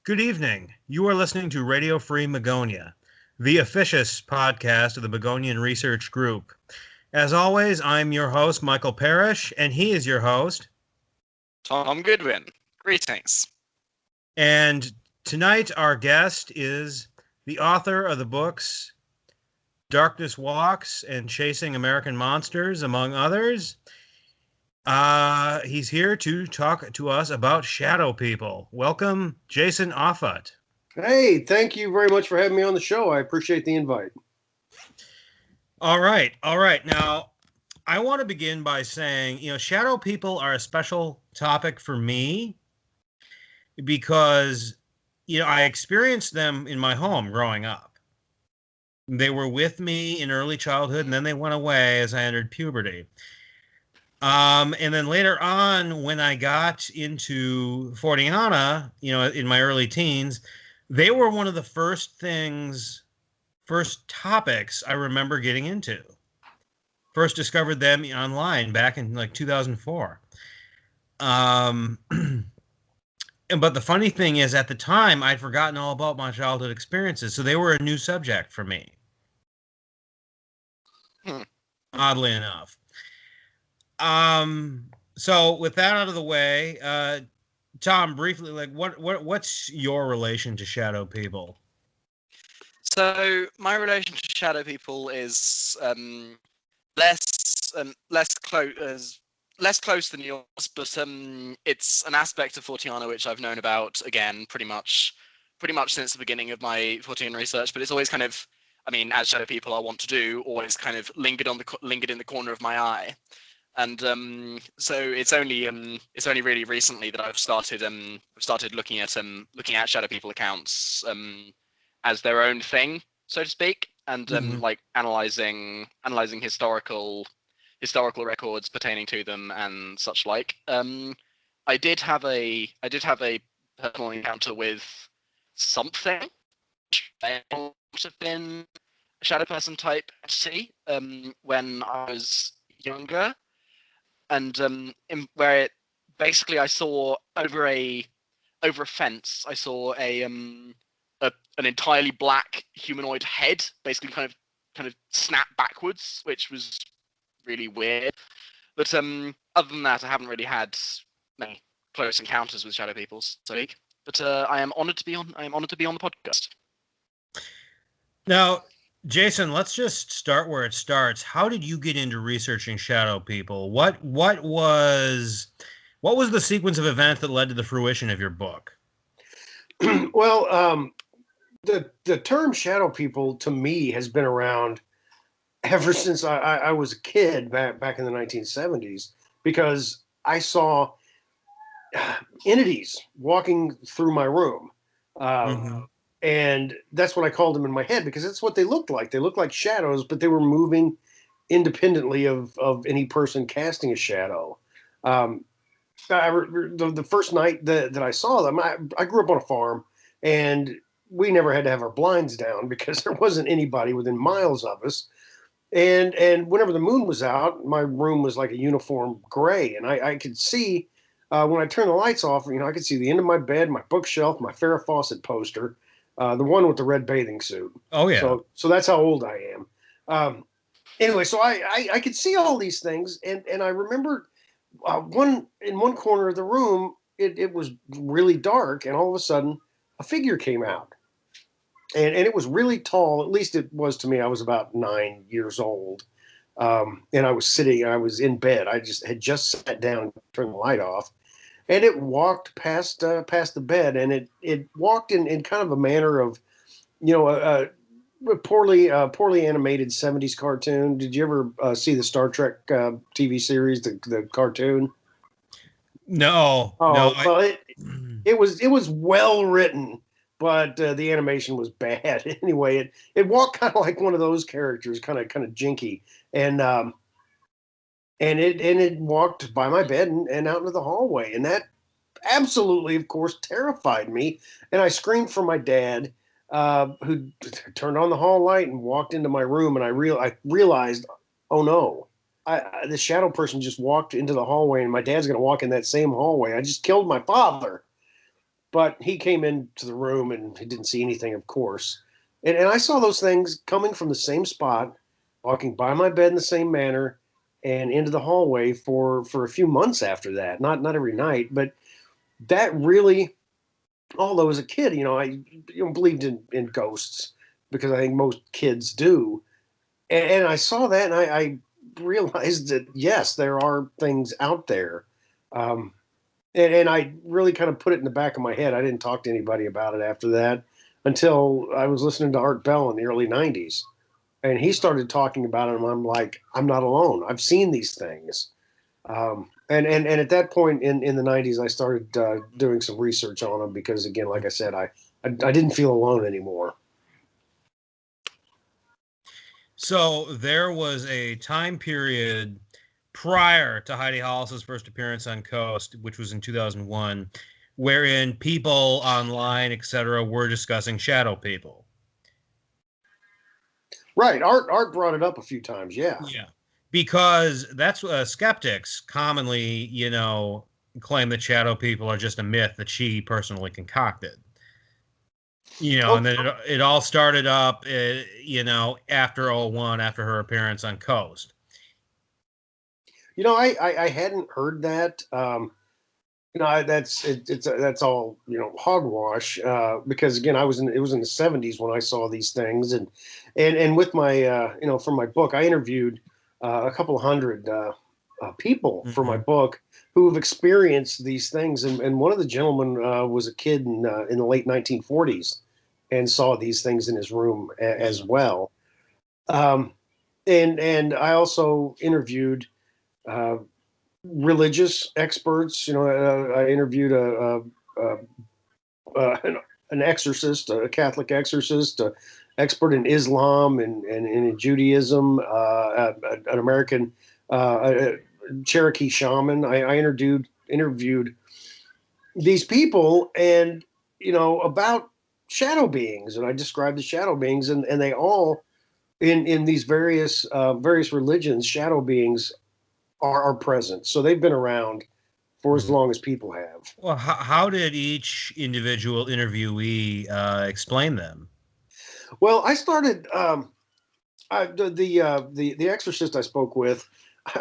Good evening. You are listening to Radio Free Magonia, the officious podcast of the Magonian Research Group. As always, I'm your host, Michael Parish, and he is your host, Tom Goodwin. Greetings. And tonight our guest is the author of the books Darkness Walks and Chasing American Monsters, among others. He's here to talk to us about shadow people. Welcome, Jason Offutt. Hey, thank you very much for having me on the show. I appreciate the invite. All right. Now, I want to begin by saying, shadow people are a special topic for me because, I experienced them in my home growing up. They were with me in early childhood, and then they went away as I entered puberty. And then later on, when I got into Forteana, in my early teens, they were one of the first topics I remember getting into. First discovered them online back in 2004. But the funny thing is, at the time, I'd forgotten all about my childhood experiences, so they were a new subject for me. Oddly enough. So with that out of the way, Tom, briefly, what's your relation to shadow people? So my relation to shadow people is less close than yours, but it's an aspect of Forteana which I've known about again pretty much since the beginning of my Fortean research. But it's always kind of, as shadow people I want to do, always kind of lingered in the corner of my eye. And so it's only really recently that I've started looking at shadow people accounts as their own thing, so to speak, and analyzing historical records pertaining to them and such like. I did have a personal encounter with something which might have been a shadow person type entity when I was younger. And where it basically, I saw over a fence, I saw an entirely black humanoid head, basically kind of snap backwards, which was really weird. But other than that, I haven't really had many close encounters with shadow people, so to speak. But I am honored to be on the podcast. Now, Jason, let's just start where it starts. How did you get into researching shadow people? What was the sequence of events that led to the fruition of your book? Well, the term shadow people to me has been around ever since I was a kid back in the 1970s, because I saw entities walking through my room. And that's what I called them in my head, because that's what they looked like. They looked like shadows, but they were moving independently of any person casting a shadow. The first night that I saw them, I grew up on a farm, and we never had to have our blinds down because there wasn't anybody within miles of us. And whenever the moon was out, my room was like a uniform gray, and I could see when I turned the lights off, I could see the end of my bed, my bookshelf, my Farrah Fawcett poster. The one with the red bathing suit. Oh, yeah. So that's how old I am. Anyway, so I could see all these things, and I remember in one corner of the room, it was really dark, and all of a sudden, a figure came out. And it was really tall, at least it was to me. I was about 9 years old. And I was in bed. I had just sat down and turned the light off. And it walked past the bed, and it walked in kind of a manner of, a poorly animated 70s cartoon. Did you ever see the Star Trek TV series, the cartoon? No. Well, it was well written, but the animation was bad. Anyway, it walked kind of like one of those characters, kind of jinky, and it walked by my bed and out into the hallway, and that absolutely, of course, terrified me. And I screamed for my dad, who turned on the hall light and walked into my room. And I realized, oh no, the shadow person just walked into the hallway, and my dad's going to walk in that same hallway. I just killed my father. But he came into the room and he didn't see anything, of course. And I saw those things coming from the same spot, walking by my bed in the same manner, and into the hallway for a few months after that. Not every night, but that really, although as a kid, I believed in ghosts because I think most kids do. And I saw that and I realized that, yes, there are things out there. Um, and I really kind of put it in the back of my head. I didn't talk to anybody about it after that until I was listening to Art Bell in the early 90s. And he started talking about it, and I'm like, I'm not alone. I've seen these things. And at that point in the 90s, I started doing some research on them because, again, like I said, I didn't feel alone anymore. So there was a time period prior to Heidi Hollis's first appearance on Coast, which was in 2001, wherein people online, etc., were discussing shadow people. Right. Art brought it up a few times. Yeah. Yeah. Because that's skeptics commonly, claim that shadow people are just a myth that she personally concocted. And then it all started up, after 01, after her appearance on Coast. I hadn't heard that. That's all hogwash. Because again, it was in the 70s when I saw these things, and with my for my book, I interviewed a couple hundred people for my book who have experienced these things, and one of the gentlemen was a kid in the late 1940s and saw these things in his room as well. And I also interviewed religious experts. I interviewed an exorcist, a Catholic exorcist, an expert in Islam and in Judaism, an American Cherokee shaman. I interviewed these people, and about shadow beings, and I described the shadow beings, and they all in these various religions, shadow beings are present. So they've been around for as long as people have. Well, how did each individual interviewee explain them? Well, I started the exorcist I spoke with.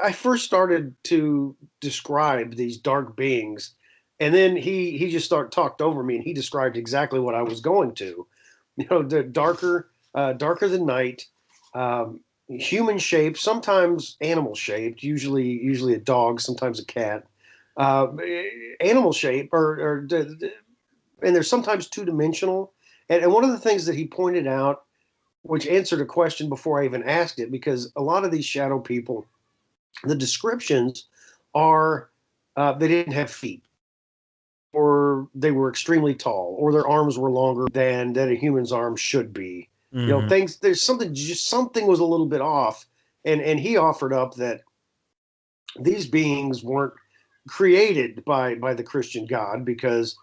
I first started to describe these dark beings, and then he just talked over me, and he described exactly what I was going to. The darker than night, human shaped, sometimes animal shaped, usually a dog, sometimes a cat. Animal shape, and they're sometimes two-dimensional. And one of the things that he pointed out, which answered a question before I even asked it, because a lot of these shadow people, the descriptions are they didn't have feet, or they were extremely tall, or their arms were longer than a human's arm should be. Things, there's something was a little bit off, and he offered up that these beings weren't created by the Christian God, because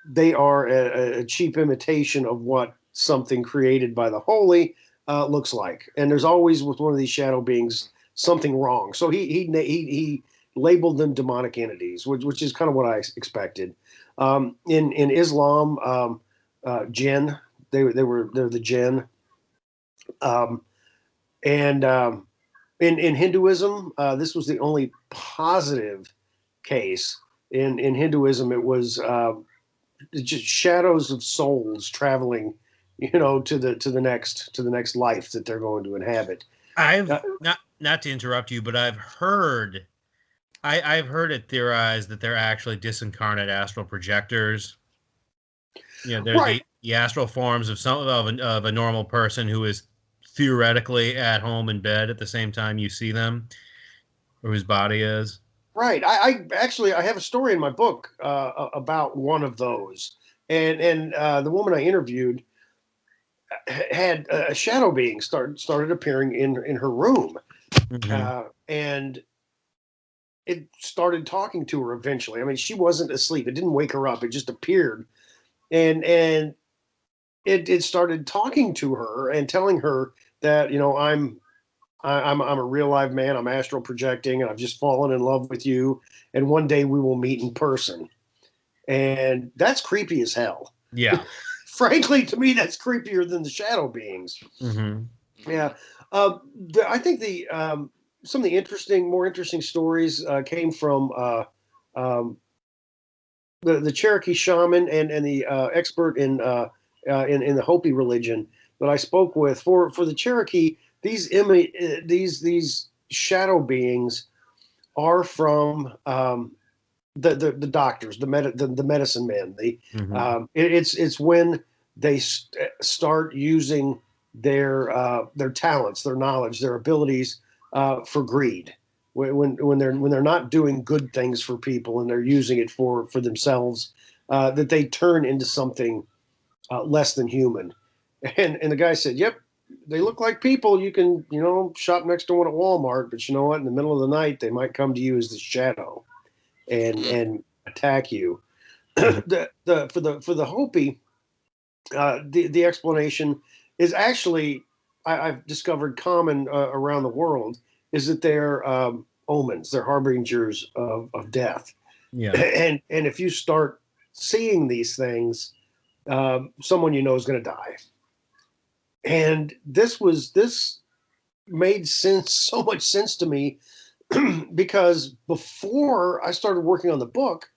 they are a cheap imitation of what something created by the holy looks like. And there's always, with one of these shadow beings, something wrong. So he labeled them demonic entities, which is kind of what I expected. In Islam, jinn, they're the jinn. And in Hinduism, this was the only positive case. In Hinduism, it was just shadows of souls traveling, to the next life that they're going to inhabit. I've not to interrupt you, but I've heard it theorized that they're actually disincarnate astral projectors. They're right. the astral forms of of a normal person who is theoretically at home in bed at the same time you see them, or whose body is. Right. I actually have a story in my book about one of those, and the woman I interviewed had a shadow being started appearing in her room, and it started talking to her eventually. I mean, she wasn't asleep. It didn't wake her up. It just appeared, and it started talking to her and telling her that I'm a real live man. I'm astral projecting, and I've just fallen in love with you, and one day we will meet in person. and that's creepy as hell. Yeah. Frankly, to me, that's creepier than the shadow beings. Yeah, I think some of the more interesting stories came from um, the Cherokee shaman and the expert in the Hopi religion that I spoke with. For the Cherokee, these shadow beings are from the doctors, the medicine men. It's when they start using their talents, their knowledge, their abilities for greed. When they're not doing good things for people and they're using it for themselves, that they turn into something less than human. And the guy said, "Yep, they look like people. You can shop next to one at Walmart, but you know what? In the middle of the night, they might come to you as the shadow and attack you." For the Hopi, the explanation is actually I've discovered common around the world is that they're omens, they're harbingers of death. Yeah. And if you start seeing these things, someone you know is going to die. And this made sense, so much sense to me, because before I started working on the book,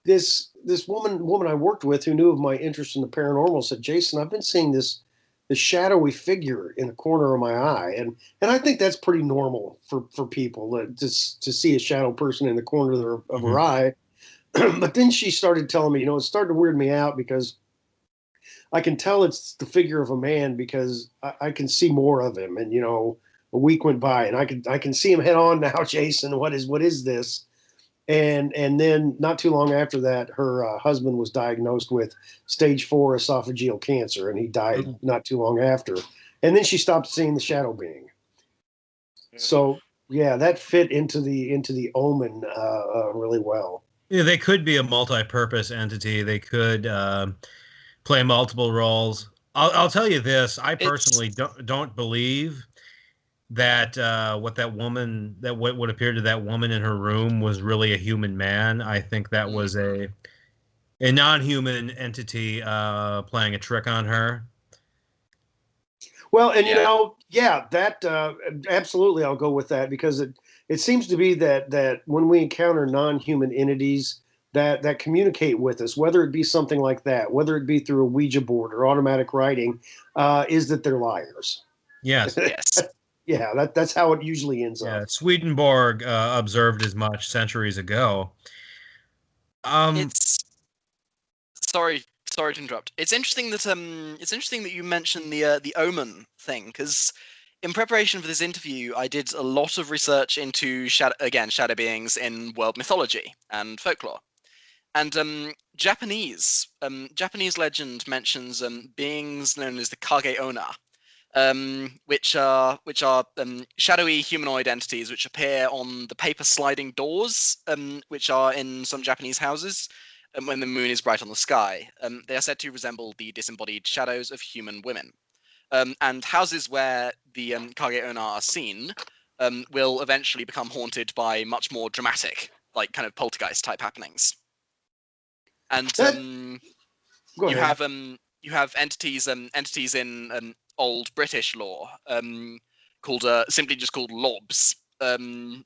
this woman I worked with who knew of my interest in the paranormal said, "Jason, I've been seeing this shadowy figure in the corner of my eye," and I think that's pretty normal for people to see a shadow person in the corner of her eye. But then she started telling me, it started to weird me out because I can tell it's the figure of a man because I can see more of him, and a week went by and I can see him head on now. Jason, what is this? And then not too long after that, her husband was diagnosed with stage 4 esophageal cancer, and he died not too long after. And then she stopped seeing the shadow being. So yeah, that fit into the omen really well. Yeah, they could be a multi-purpose entity. They could play multiple roles. I'll tell you this: I personally don't believe that what appeared to that woman in her room was really a human man. I think that was a non-human entity playing a trick on her. Well, and that absolutely, I'll go with that because it seems to be that when we encounter non-human entities that communicate with us, whether it be something like that, whether it be through a Ouija board or automatic writing, is that they're liars. Yes. Yes. Yeah, that's how it usually ends up. Swedenborg observed as much centuries ago. It's sorry to interrupt. It's interesting that you mentioned the omen thing, because in preparation for this interview, I did a lot of research into shadow beings in world mythology and folklore. And Japanese legend mentions beings known as the Kage Onna, which are shadowy humanoid entities which appear on the paper sliding doors, which are in some Japanese houses when the moon is bright on the sky. They are said to resemble the disembodied shadows of human women. And houses where the Kage Onna are seen will eventually become haunted by much more dramatic, like kind of poltergeist type happenings. And you have entities in old British lore called simply just called lobs, and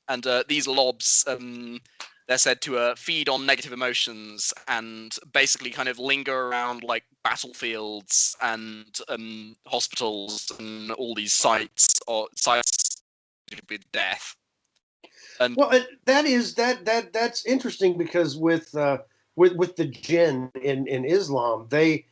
these lobs they're said to feed on negative emotions and basically kind of linger around like battlefields and hospitals and all these sites with death. And well, that's interesting because with the jinn in Islam, the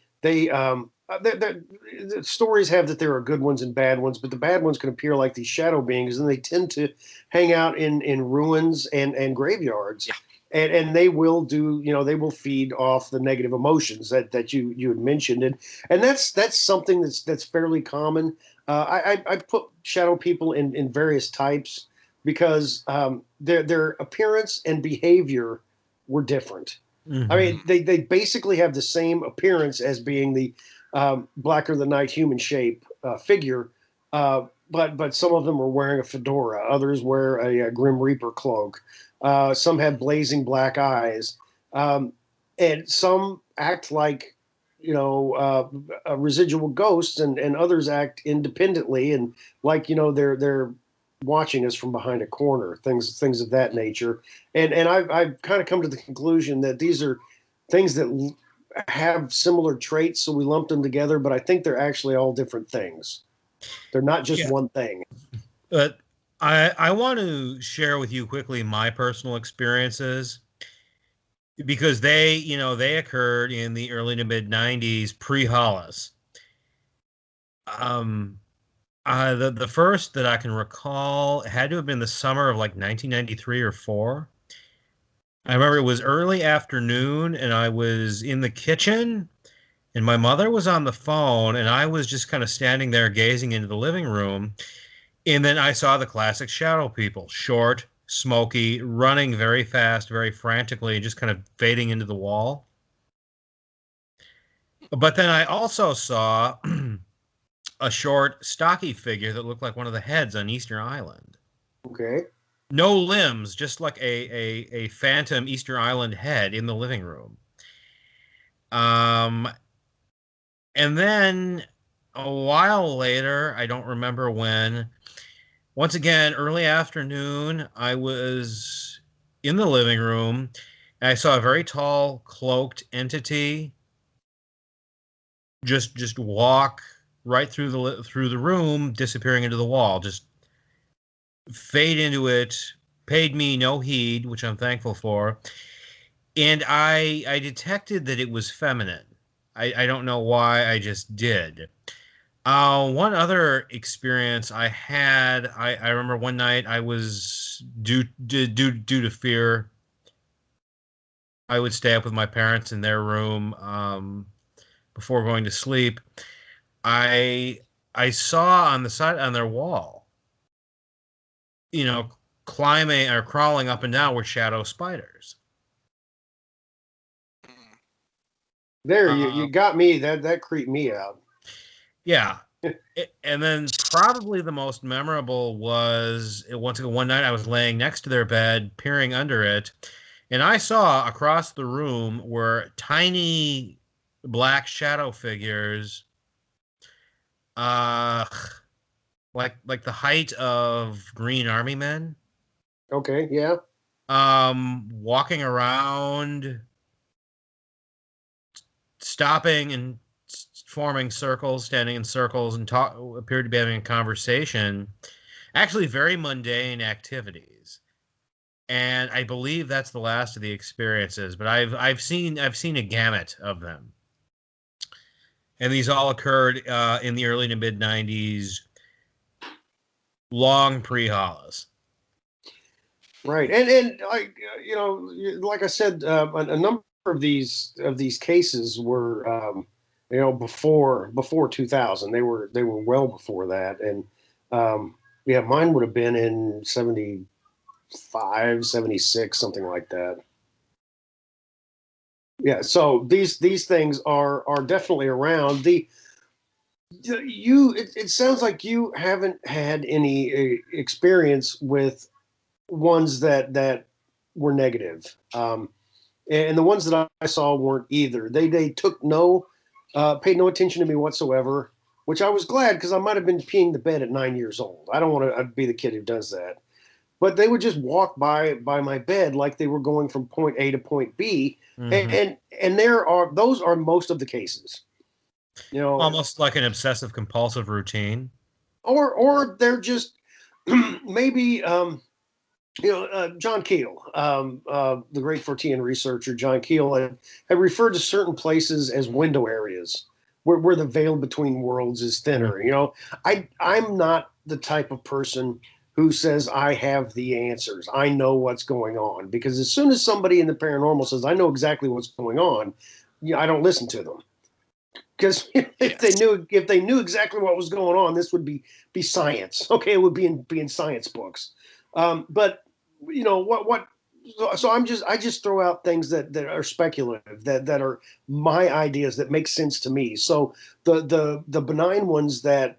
stories have that there are good ones and bad ones, but the bad ones can appear like these shadow beings, and they tend to hang out in ruins and graveyards. Yeah. And they will they will feed off the negative emotions that you had mentioned, and that's something that's fairly common. I put shadow people in various types because their appearance and behavior were different. I mean, they basically have the same appearance as being the blacker than night human shape figure, but some of them are wearing a fedora, others wear a Grim Reaper cloak, some have blazing black eyes, and some act like, residual ghosts, and others act independently, and like, they're watching us from behind a corner, things of that nature. And I've kind of come to the conclusion that these are things that have similar traits, so we lumped them together, but I think they're actually all different things. They're not just Yeah. one thing. But I want to share with you quickly my personal experiences, because they occurred in the early to mid 90s, pre-Hollis. The first that I can recall had to have been the summer of like 1993 or 4. I remember it was early afternoon and I was in the kitchen and my mother was on the phone and I was just kind of standing there gazing into the living room. And then I saw the classic shadow people, short, smoky, running very fast, very frantically, just kind of fading into the wall. But then I also saw a short, stocky figure that looked like one of the heads on Easter Island. Okay. No limbs, just like a phantom Easter Island head in the living room. Um, and then a while later, I don't remember when, once again, early afternoon, I was in the living room and I saw a very tall, cloaked entity just walk right through the room, disappearing into the wall, just fade into it, paid me no heed, which I'm thankful for. And I detected that it was feminine. I don't know why, I just did. One other experience I had, I remember one night I was due to fear. I would stay up with my parents in their room before going to sleep. I I saw on the side on their wall, you know, climbing or crawling up and down were shadow spiders. Mm. There, you Um, got me. That creeped me out. yeah. And then probably the most memorable was once again one night I was laying next to their bed, peering under it, and I saw across the room were tiny black shadow figures, uh, like the height of Green Army men, Okay, yeah. walking around, stopping and forming circles, standing in circles, and talk appeared to be having a conversation. Actually, very mundane activities, and I believe that's the last of the experiences. But I've seen a gamut of them, and these all occurred in the early to mid '90s, long pre-Hollis. Right, and like, like I said, a number of these cases were, before 2000. They were well before that, and yeah, mine would have been in 75, 76, something like that. Yeah, so these things are definitely around. It sounds like you haven't had any experience with ones that were negative. And the ones that I saw weren't either. They took no paid no attention to me whatsoever, which I was glad, because I might have been peeing the bed at 9 years old. I don't want to be the kid who does that. But they would just walk by my bed like they were going from point A to point B, Mm-hmm. and those are most of the cases. You know, Almost like an obsessive compulsive routine. or they're just maybe John Keel, the great Fortean researcher John Keel, had referred to certain places as window areas, where the veil between worlds is thinner. Mm-hmm. I'm not the type of person who says I have the answers. I know what's going on, because as soon as somebody in the paranormal says I know exactly what's going on, I don't listen to them. Because Yes. if they knew exactly what was going on, this would be science. Okay, it would be in science books. But what? So I just throw out things that are speculative, that are my ideas, that make sense to me. So the benign ones that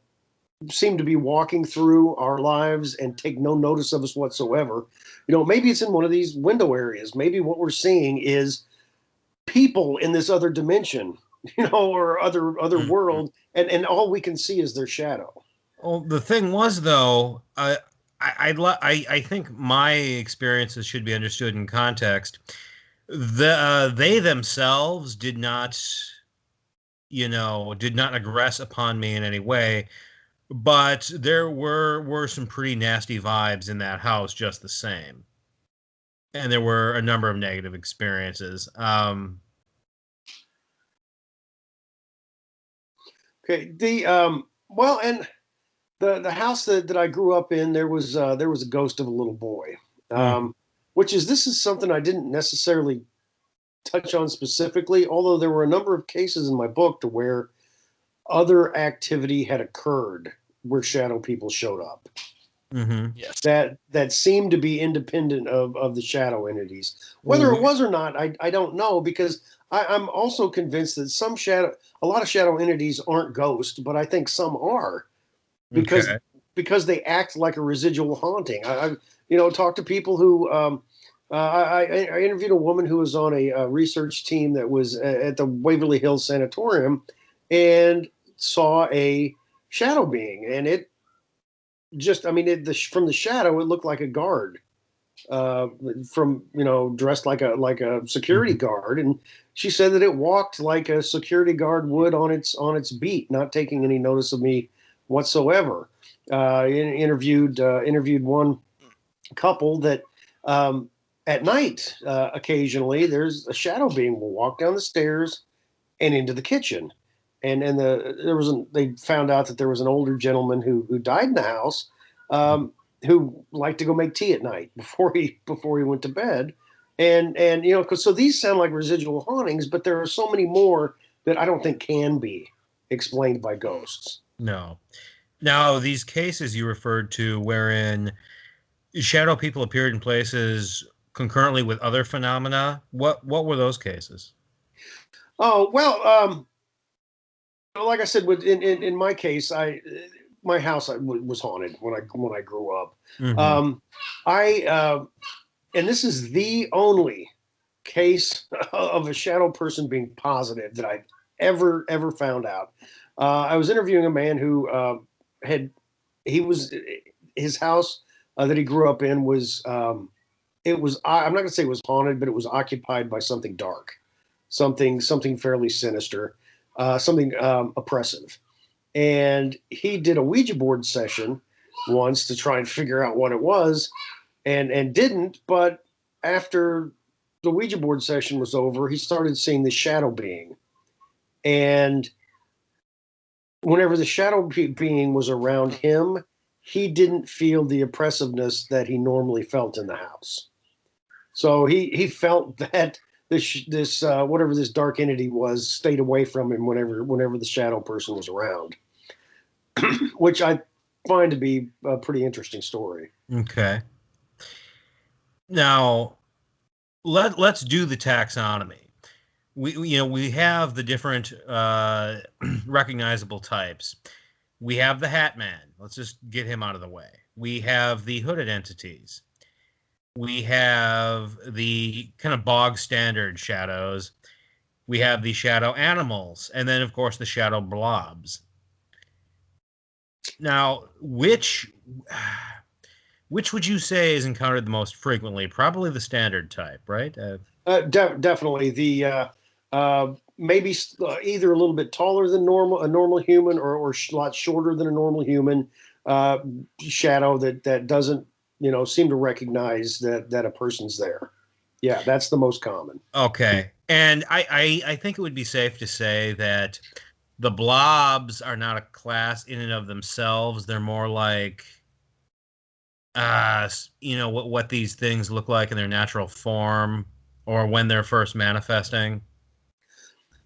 seem to be walking through our lives and take no notice of us whatsoever, maybe it's in one of these window areas. Maybe what we're seeing is people in this other dimension, or other world, and all we can see is their shadow. Well, the thing was though, I think my experiences should be understood in context. They themselves did not aggress upon me in any way, but there were some pretty nasty vibes in that house just the same, and there were a number of negative experiences. Okay, and the house that I grew up in, there was a ghost of a little boy, this is something I didn't necessarily touch on specifically, although there were a number of cases in my book to where other activity had occurred where shadow people showed up. Yes. That seemed to be independent of the shadow entities. Whether it was or not, I don't know, because I'm also convinced that a lot of shadow entities aren't ghosts, but I think some are, because they act like a residual haunting. I talked to people who I interviewed a woman who was on a research team that was at the Waverly Hills Sanatorium and saw a shadow being, and it just, from the shadow, it looked like a guard, from dressed like a security guard, and she said that it walked like a security guard would on its beat, not taking any notice of me whatsoever. Interviewed one couple that at night, occasionally there's a shadow being will walk down the stairs and into the kitchen. They found out that there was an older gentleman who died in the house, who liked to go make tea at night before he went to bed. So these sound like residual hauntings, but there are so many more that I don't think can be explained by ghosts. No. Now, these cases you referred to wherein shadow people appeared in places concurrently with other phenomena, what were those cases? Oh, well, like I said, in my case, my house was haunted when I grew up. And this is the only case of a shadow person being positive that I've ever found out. I was interviewing a man who his house that he grew up in was, I'm not going to say it was haunted, but it was occupied by something dark, something fairly sinister, something oppressive. And he did a Ouija board session once to try and figure out what it was, and didn't. But after the Ouija board session was over, he started seeing the shadow being. And whenever the shadow being was around him, he didn't feel the oppressiveness that he normally felt in the house. So he felt that this whatever this dark entity was stayed away from him whenever the shadow person was around, which I find to be a pretty interesting story. Okay. Now, let's do the taxonomy. We have the different recognizable types. We have the Hatman. Let's just get him out of the way. We have the hooded entities. We have the kind of bog standard shadows. We have the shadow animals, and then of course the shadow blobs. Now, which would you say is encountered the most frequently? Probably the standard type, right? Definitely the maybe either a little bit taller than a normal human, or a lot shorter than a normal human shadow that doesn't seem to recognize that a person's there. Yeah, that's the most common. Okay, and I think it would be safe to say that the blobs are not a class in and of themselves. They're more like what these things look like in their natural form or when they're first manifesting.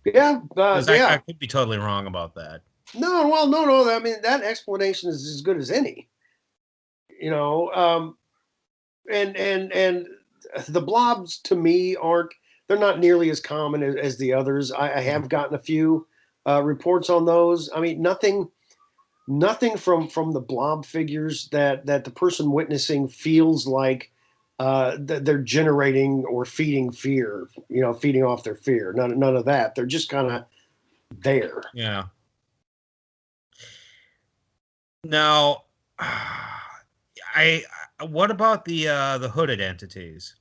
Yeah, I could be totally wrong about that. No, well, no. I mean, that explanation is as good as any. And the blobs to me they're not nearly as common as the others. I have gotten a few reports on those. I mean, nothing from the blob figures that the person witnessing feels like they're generating or feeding fear, feeding off their fear. None of that. They're just kind of there. Yeah. Now, what about the hooded entities?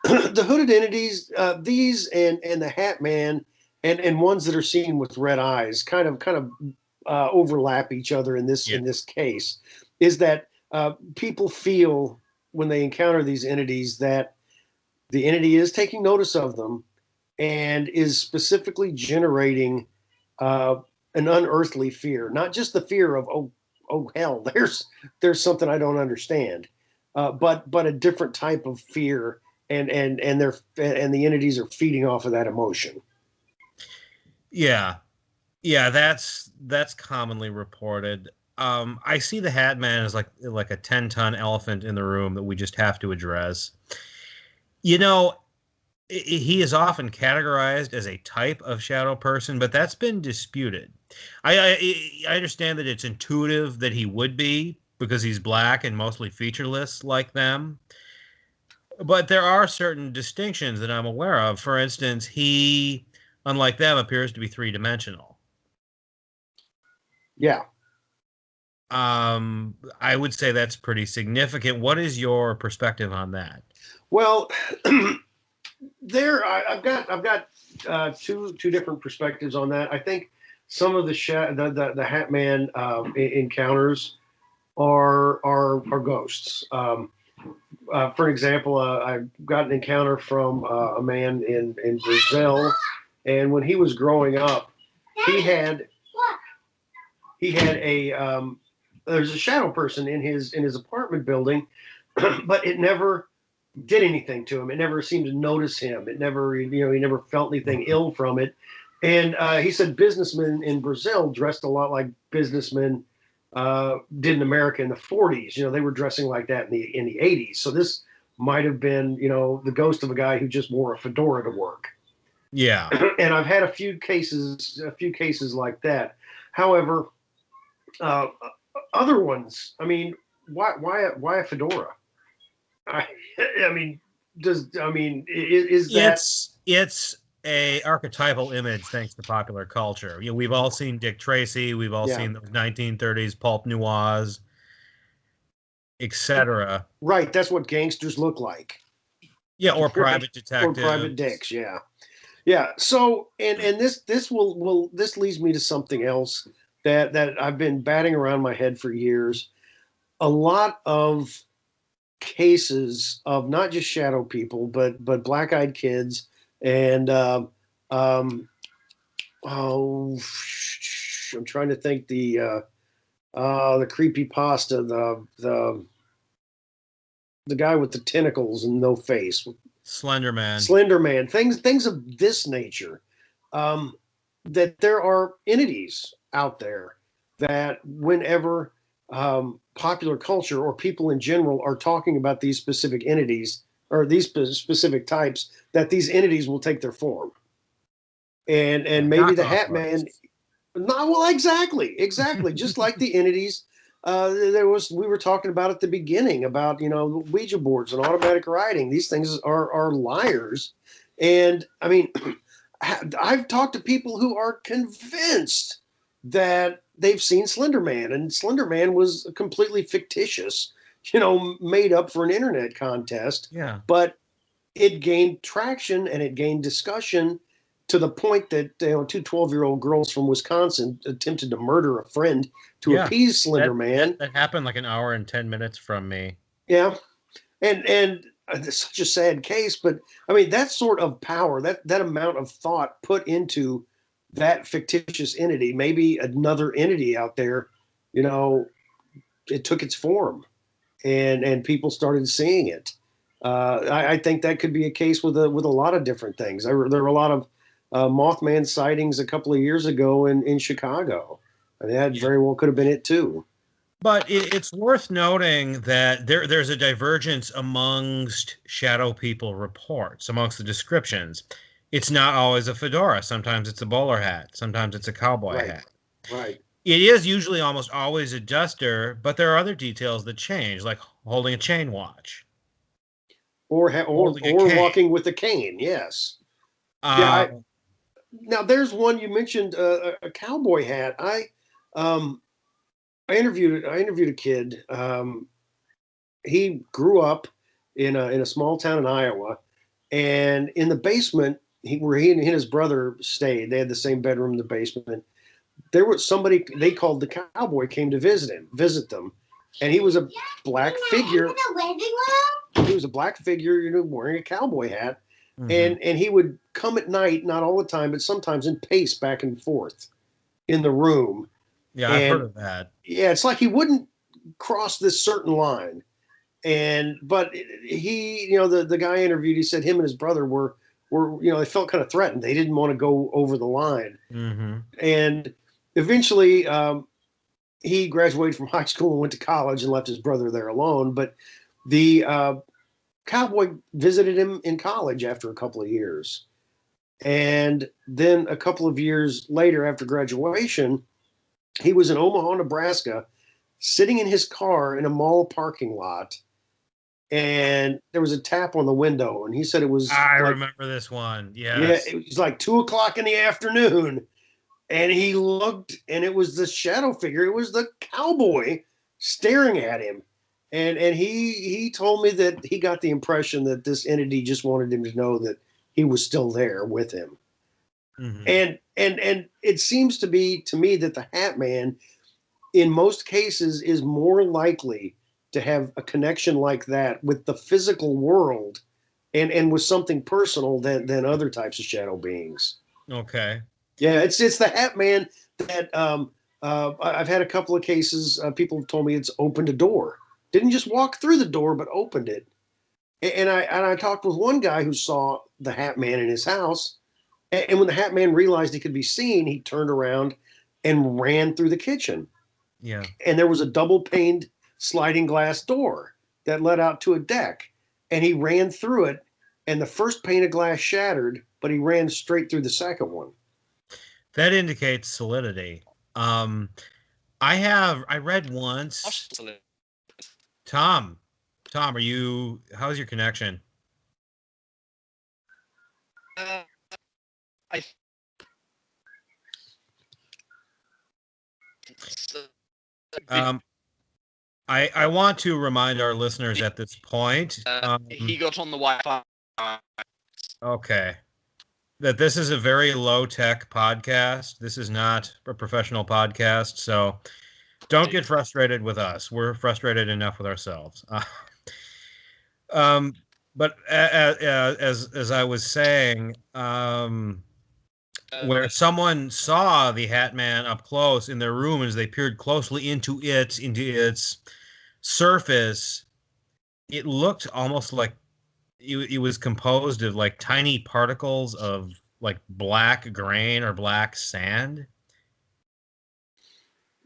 The hooded entities, these and the Hatman, and ones that are seen with red eyes, kind of overlap each other in this case. Is that people feel when they encounter these entities that the entity is taking notice of them and is specifically generating an unearthly fear, not just the fear of oh hell, there's something I don't understand, but a different type of fear, and the entities are feeding off of that emotion. Yeah, that's commonly reported. I see the Hatman as like a 10-ton elephant in the room that we just have to address. He is often categorized as a type of shadow person, but that's been disputed. I understand that it's intuitive that he would be because he's black and mostly featureless like them. But there are certain distinctions that I'm aware of. For instance, he, unlike them, appears to be three-dimensional. Yeah. I would say that's pretty significant. What is your perspective on that? Well, I've got two different perspectives on that. I think some of the Hatman encounters are ghosts. For example, I got an encounter from a man in Brazil, and when he was growing up, he had there's a shadow person in his apartment building, but it never did anything to him. It never seemed to notice him. It never, he never felt anything ill from it. And he said businessmen in Brazil dressed a lot like businessmen did in America in the 40s. They were dressing like that in the 80s. So this might have been, the ghost of a guy who just wore a fedora to work. Yeah. And I've had a few cases like that. However, other ones, I mean, why a fedora? Is that? It's a archetypal image thanks to popular culture. We've all seen Dick Tracy. We've all seen those 1930s pulp noirs, etc. Right, that's what gangsters look like. Yeah, or private detectives. Or private dicks, yeah. Yeah. So and this leads me to something else that I've been batting around my head for years. A lot of cases of not just shadow people, but black-eyed kids and I'm trying to think the creepy pasta, the guy with the tentacles and no face, Slender Man, things of this nature. That there are entities out there that whenever popular culture or people in general are talking about these specific entities or these specific types, that these entities will take their form. And maybe the Hatman. No, well, exactly. Just like the entities. We were talking about at the beginning about Ouija boards and automatic writing. These things are liars, and I mean, I've talked to people who are convinced that they've seen Slender Man, and Slender Man was completely fictitious, made up for an internet contest. Yeah. But it gained traction and it gained discussion to the point that two 12-year-old girls from Wisconsin attempted to murder a friend to appease Slender Man. That happened like an hour and 10 minutes from me. Yeah. And it's such a sad case, but I mean, that sort of power, that amount of thought put into that fictitious entity, maybe another entity out there, it took its form and people started seeing it. I think that could be a case with a lot of different things. There were a lot of Mothman sightings a couple of years ago in Chicago. I mean, that very well could have been it too. But it's worth noting that there's a divergence amongst shadow people reports, amongst the descriptions. It's not always a fedora. Sometimes it's a bowler hat. Sometimes it's a cowboy hat. Right. It is usually almost always a duster, but there are other details that change, like holding a chain watch. or holding a cane. walking with a cane. Yes. Now there's one you mentioned, a cowboy hat. I interviewed a kid. He grew up in a small town in Iowa, and in the basement, where he and his brother stayed, they had the same bedroom in the basement. There was somebody they called the cowboy came to visit them, and he was a black figure. He was a black figure, wearing a cowboy hat, and he would come at night, not all the time, but sometimes, and pace back and forth in the room. Yeah, I've heard of that. Yeah, it's like he wouldn't cross this certain line. But he, the guy interviewed, he said him and his brother were they felt kind of threatened. They didn't want to go over the line. And eventually, he graduated from high school and went to college and left his brother there alone. But the cowboy visited him in college after a couple of years. And then a couple of years later, after graduation, he was in Omaha, Nebraska, sitting in his car in a mall parking lot. And there was a tap on the window, and he said it was. I remember this one. Yes. Yeah, it was like 2:00 in the afternoon, and he looked, and it was the shadow figure. It was the cowboy staring at him, and he told me that he got the impression that this entity just wanted him to know that he was still there with him. And it seems to be to me that the Hatman, in most cases, is more likely to have a connection like that with the physical world and with something personal than other types of shadow beings. Okay. Yeah, it's the Hatman that I've had a couple of cases. People have told me it's opened a door. Didn't just walk through the door, but opened it. And I talked with one guy who saw the Hatman in his house. And when the Hatman realized he could be seen, he turned around and ran through the kitchen. Yeah. And there was a double-paned sliding glass door that led out to a deck, and he ran through it, and the first pane of glass shattered, but he ran straight through the second one. That indicates solidity. I read once. Tom, how's your connection? I want to remind our listeners at this point. He got on the Wi-Fi. Okay. That this is a very low-tech podcast. This is not a professional podcast, so don't get frustrated with us. We're frustrated enough with ourselves. But as I was saying, where someone saw the Hatman up close in their room as they peered closely into its surface, it looked almost like it was composed of like tiny particles of like black grain or black sand,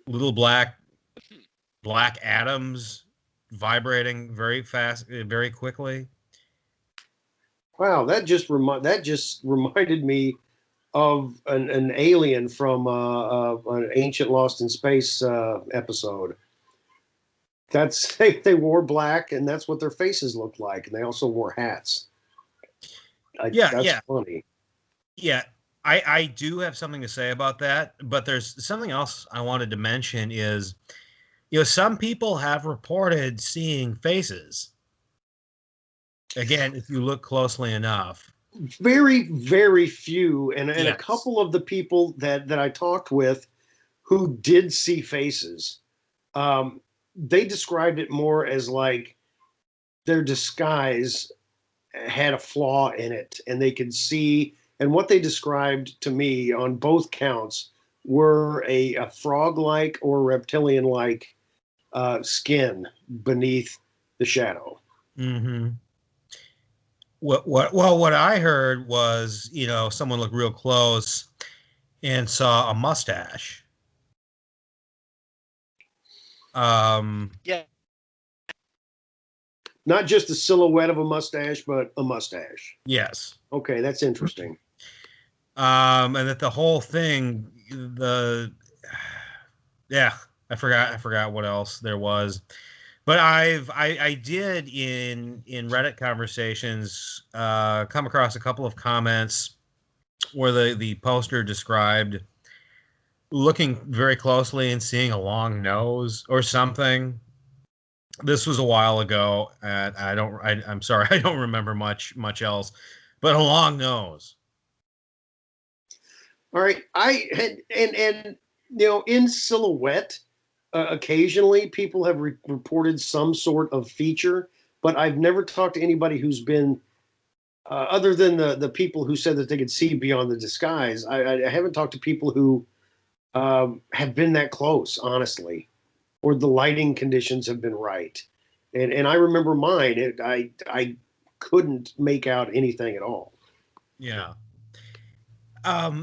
little black atoms vibrating very fast, very quickly. Wow, that just reminded me of an alien from an Ancient Lost in Space episode. That's they wore black, and that's what their faces looked like, and they also wore hats. That's funny. Yeah, I do have something to say about that, but there's something else I wanted to mention is, some people have reported seeing faces. Again, if you look closely enough. Very, very few, and Yes. A couple of the people that I talked with who did see faces, they described it more as like their disguise had a flaw in it, and they could see. And what they described to me on both counts were a frog-like or reptilian-like skin beneath the shadow. Mm-hmm. What I heard was, someone looked real close and saw a mustache. Yeah. Not just a silhouette of a mustache, but a mustache. Yes. Okay, that's interesting. And that the whole thing, I forgot what else there was. But I did in Reddit conversations come across a couple of comments where the poster described looking very closely and seeing a long nose or something. This was a while ago, and I'm sorry, I don't remember much else, but a long nose. All right, I had and in silhouette, occasionally people have reported some sort of feature, but I've never talked to anybody who's been other than the people who said that they could see beyond the disguise. I haven't talked to people who have been that close, honestly, or the lighting conditions have been right. And I remember mine. I couldn't make out anything at all. Yeah.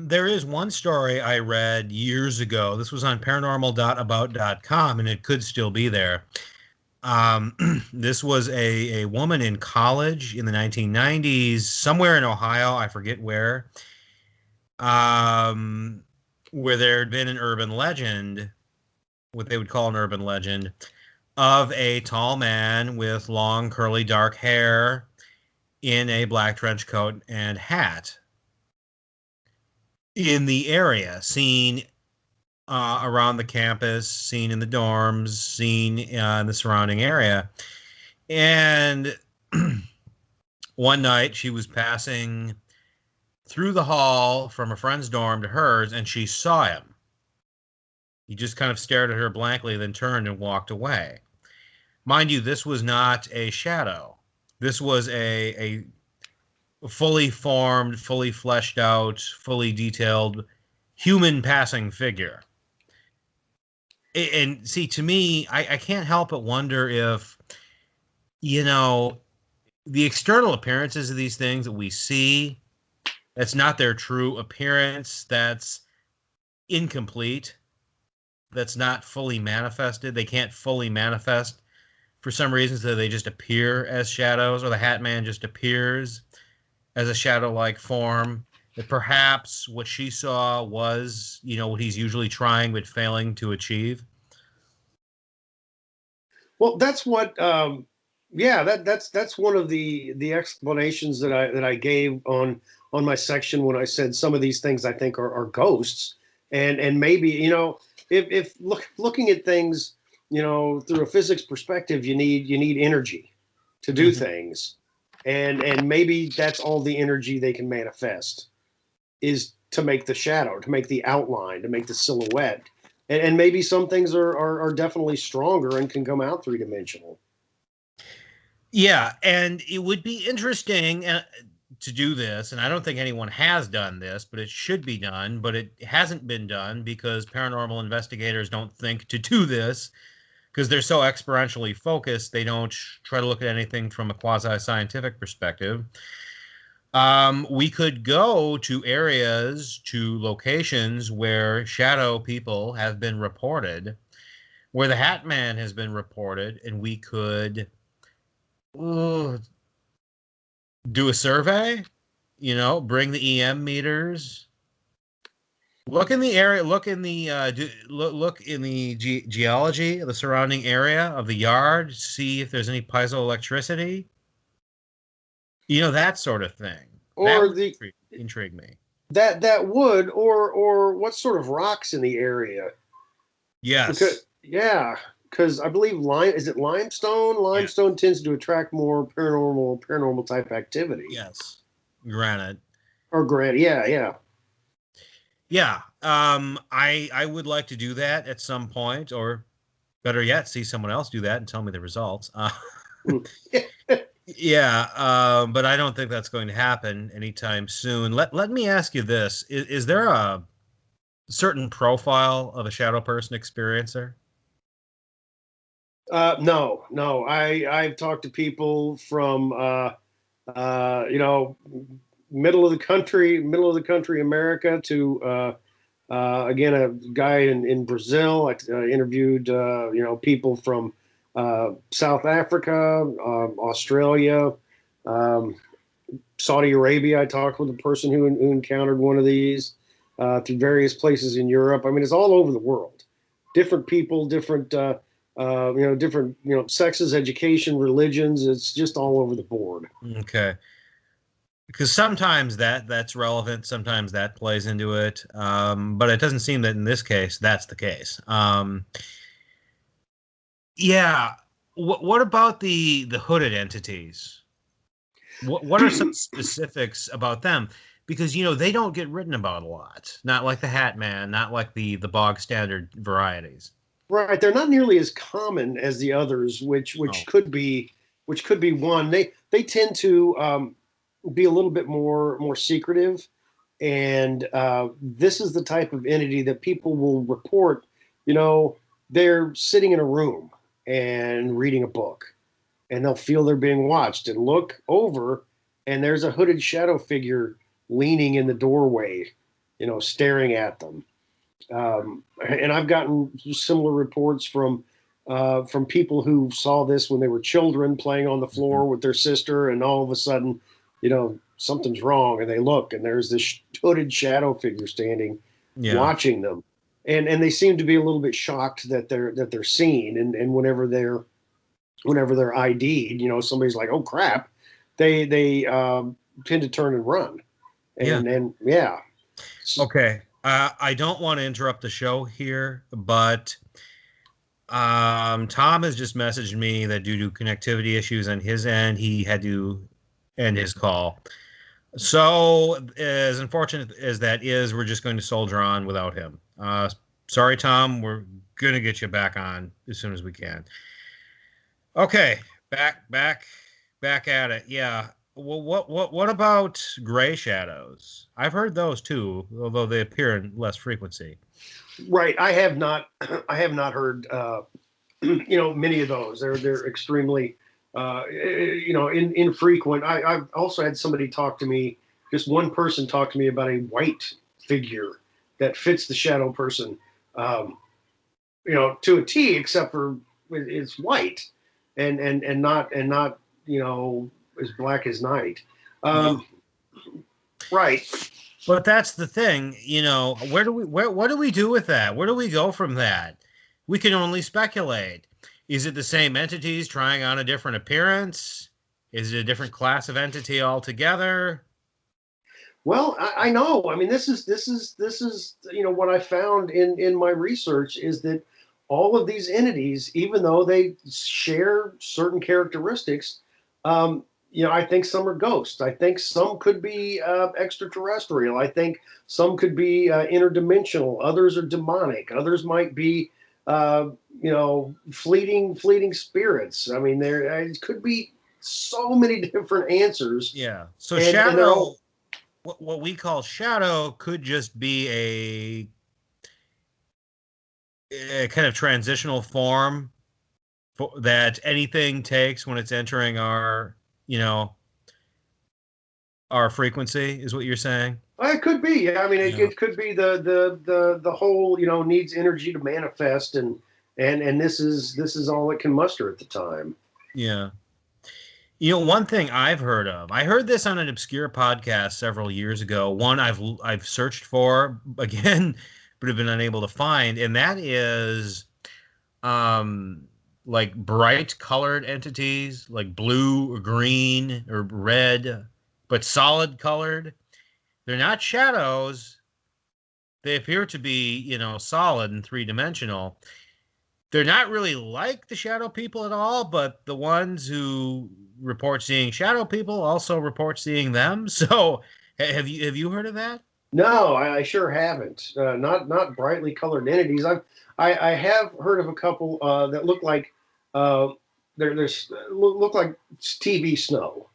There is one story I read years ago. This was on paranormal.about.com, and it could still be there. This was a woman in college in the 1990s, somewhere in Ohio, I forget where there had been an urban legend, what they would call an urban legend, of a tall man with long, curly, dark hair in a black trench coat and hat in the area, seen around the campus, seen in the dorms, seen in the surrounding area. And one night she was passing through the hall from a friend's dorm to hers, and she saw him. He just kind of stared at her blankly, then turned and walked away. Mind you, this was not a shadow. This was a fully formed, fully fleshed out, fully detailed human passing figure. And see, to me, I can't help but wonder if, the external appearances of these things that we see, that's not their true appearance, that's incomplete, that's not fully manifested. They can't fully manifest for some reason, so they just appear as shadows, or the Hatman just appears as a shadow-like form. That perhaps what she saw was, what he's usually trying but failing to achieve. Well, that's what. That's one of the explanations that I gave on my section when I said some of these things I think are ghosts, and maybe if looking at things through a physics perspective, you need energy to do things, and maybe that's all the energy they can manifest is to make the shadow, to make the outline, to make the silhouette. And maybe some things are definitely stronger and can come out three-dimensional. Yeah, and it would be interesting to do this, and I don't think anyone has done this, but it should be done, but it hasn't been done because paranormal investigators don't think to do this because they're so experientially focused, they don't try to look at anything from a quasi-scientific perspective. We could go to areas, to locations where shadow people have been reported, where the Hatman has been reported, and we could do a survey, bring the EM meters, look in the area, look in the look in the geology of the surrounding area of the yard, see if there's any piezoelectricity. That sort of thing. Or that would intrigue me. That would, or what sort of rocks in the area? Yes. Because I believe is it limestone? Limestone tends to attract more paranormal type activity. Yes. Granite. Or granite, yeah. Yeah. I would like to do that at some point, or better yet, see someone else do that and tell me the results. Yeah, but I don't think that's going to happen anytime soon. Let me ask you this. Is there a certain profile of a shadow person experiencer? No. I've talked to people from middle of the country America to again a guy in Brazil. I interviewed people from South Africa, Australia, Saudi Arabia. I talked with a person who encountered one of these through various places in Europe. I mean, it's all over the world. Different people, different different, sexes, education, religions. It's just all over the board. Okay. Because sometimes that's relevant, sometimes that plays into it, but it doesn't seem that in this case that's the case. Yeah. What about the hooded entities? What are some specifics about them? Because they don't get written about a lot. Not like the Hatman, not like the bog standard varieties. Right, they're not nearly as common as the others, which Oh. could be one. They tend to be a little bit more secretive, and this is the type of entity that people will report. They're sitting in a room and reading a book, and they'll feel they're being watched and look over, and there's a hooded shadow figure leaning in the doorway, staring at them. And I've gotten similar reports from people who saw this when they were children playing on the floor with their sister, and all of a sudden, something's wrong, and they look, and there's this hooded shadow figure standing, watching them, and they seem to be a little bit shocked that they're seen, and whenever they're ID'd, somebody's like, "Oh crap," they tend to turn and run, and yeah. Okay. I don't want to interrupt the show here, but Tom has just messaged me that due to connectivity issues on his end, he had to end his call. So, as unfortunate as that is, we're just going to soldier on without him. Sorry, Tom. We're going to get you back on as soon as we can. Okay, back at it. Yeah. Well, what about gray shadows? I've heard those too, although they appear in less frequency. Right. I have not heard many of those. They're extremely infrequent. I've also had somebody talk to me, just one person talk to me about a white figure that fits the shadow person, to a T, except for it's white and not as black as night. Right. But that's the thing, what do we do with that? Where do we go from that? We can only speculate. Is it the same entities trying on a different appearance? Is it a different class of entity altogether? Well, I know. I mean, this is what I found in my research is that all of these entities, even though they share certain characteristics, I think some are ghosts. I think some could be extraterrestrial. I think some could be interdimensional. Others are demonic. Others might be, fleeting spirits. I mean, there could be so many different answers. Yeah. So and shadow, what we call shadow, could just be a kind of transitional form that anything takes when it's entering our frequency, is what you're saying? It could be. Yeah. I mean, it could be the whole, needs energy to manifest, and this is all it can muster at the time. Yeah. One thing I've heard of, I heard this on an obscure podcast several years ago. One I've searched for again, but have been unable to find, and that is, like bright colored entities, like blue or green or red, but solid colored. They're not shadows. They appear to be, solid and three-dimensional. They're not really like the shadow people at all, but the ones who report seeing shadow people also report seeing them. So, have you heard of that? No, I sure haven't. Not brightly colored entities. I have heard of a couple that look like look like TV snow.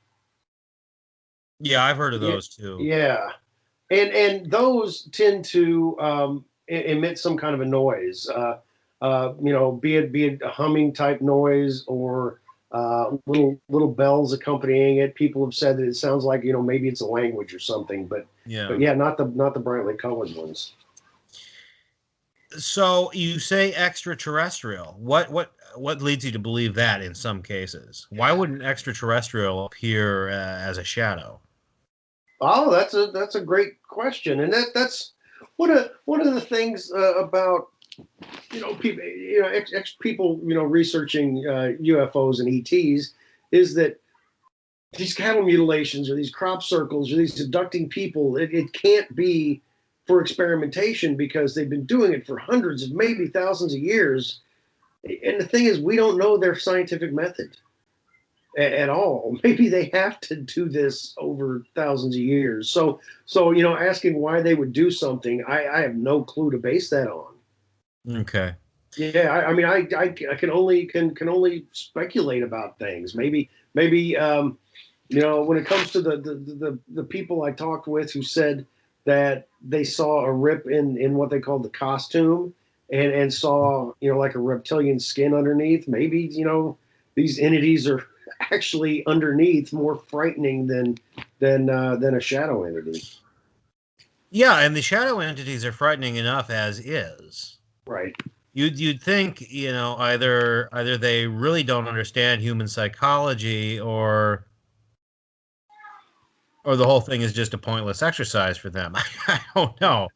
Yeah, I've heard of those too. Yeah, and those tend to emit some kind of a noise. Be it a humming type noise or little bells accompanying it. People have said that it sounds like maybe it's a language or something, but yeah, not the brightly colored ones. So you say extraterrestrial. What leads you to believe that in some cases? Why wouldn't extraterrestrial appear as a shadow? Oh, that's a great question, and that's one of the things about people, people, researching UFOs and ETs, is that these cattle mutilations or these crop circles or these abducting people, it can't be for experimentation because they've been doing it for hundreds of maybe thousands of years. And the thing is, we don't know their scientific method at all. Maybe they have to do this over thousands of years. So asking why they would do something, I have no clue to base that on. Okay. Yeah, I can only speculate about things. Maybe when it comes to the people I talked with who said that they saw a rip in what they called the costume and saw, like a reptilian skin underneath, maybe, these entities are actually underneath more frightening than a shadow entity. Yeah, and the shadow entities are frightening enough as is. Right. You'd think, either they really don't understand human psychology or the whole thing is just a pointless exercise for them. I don't know.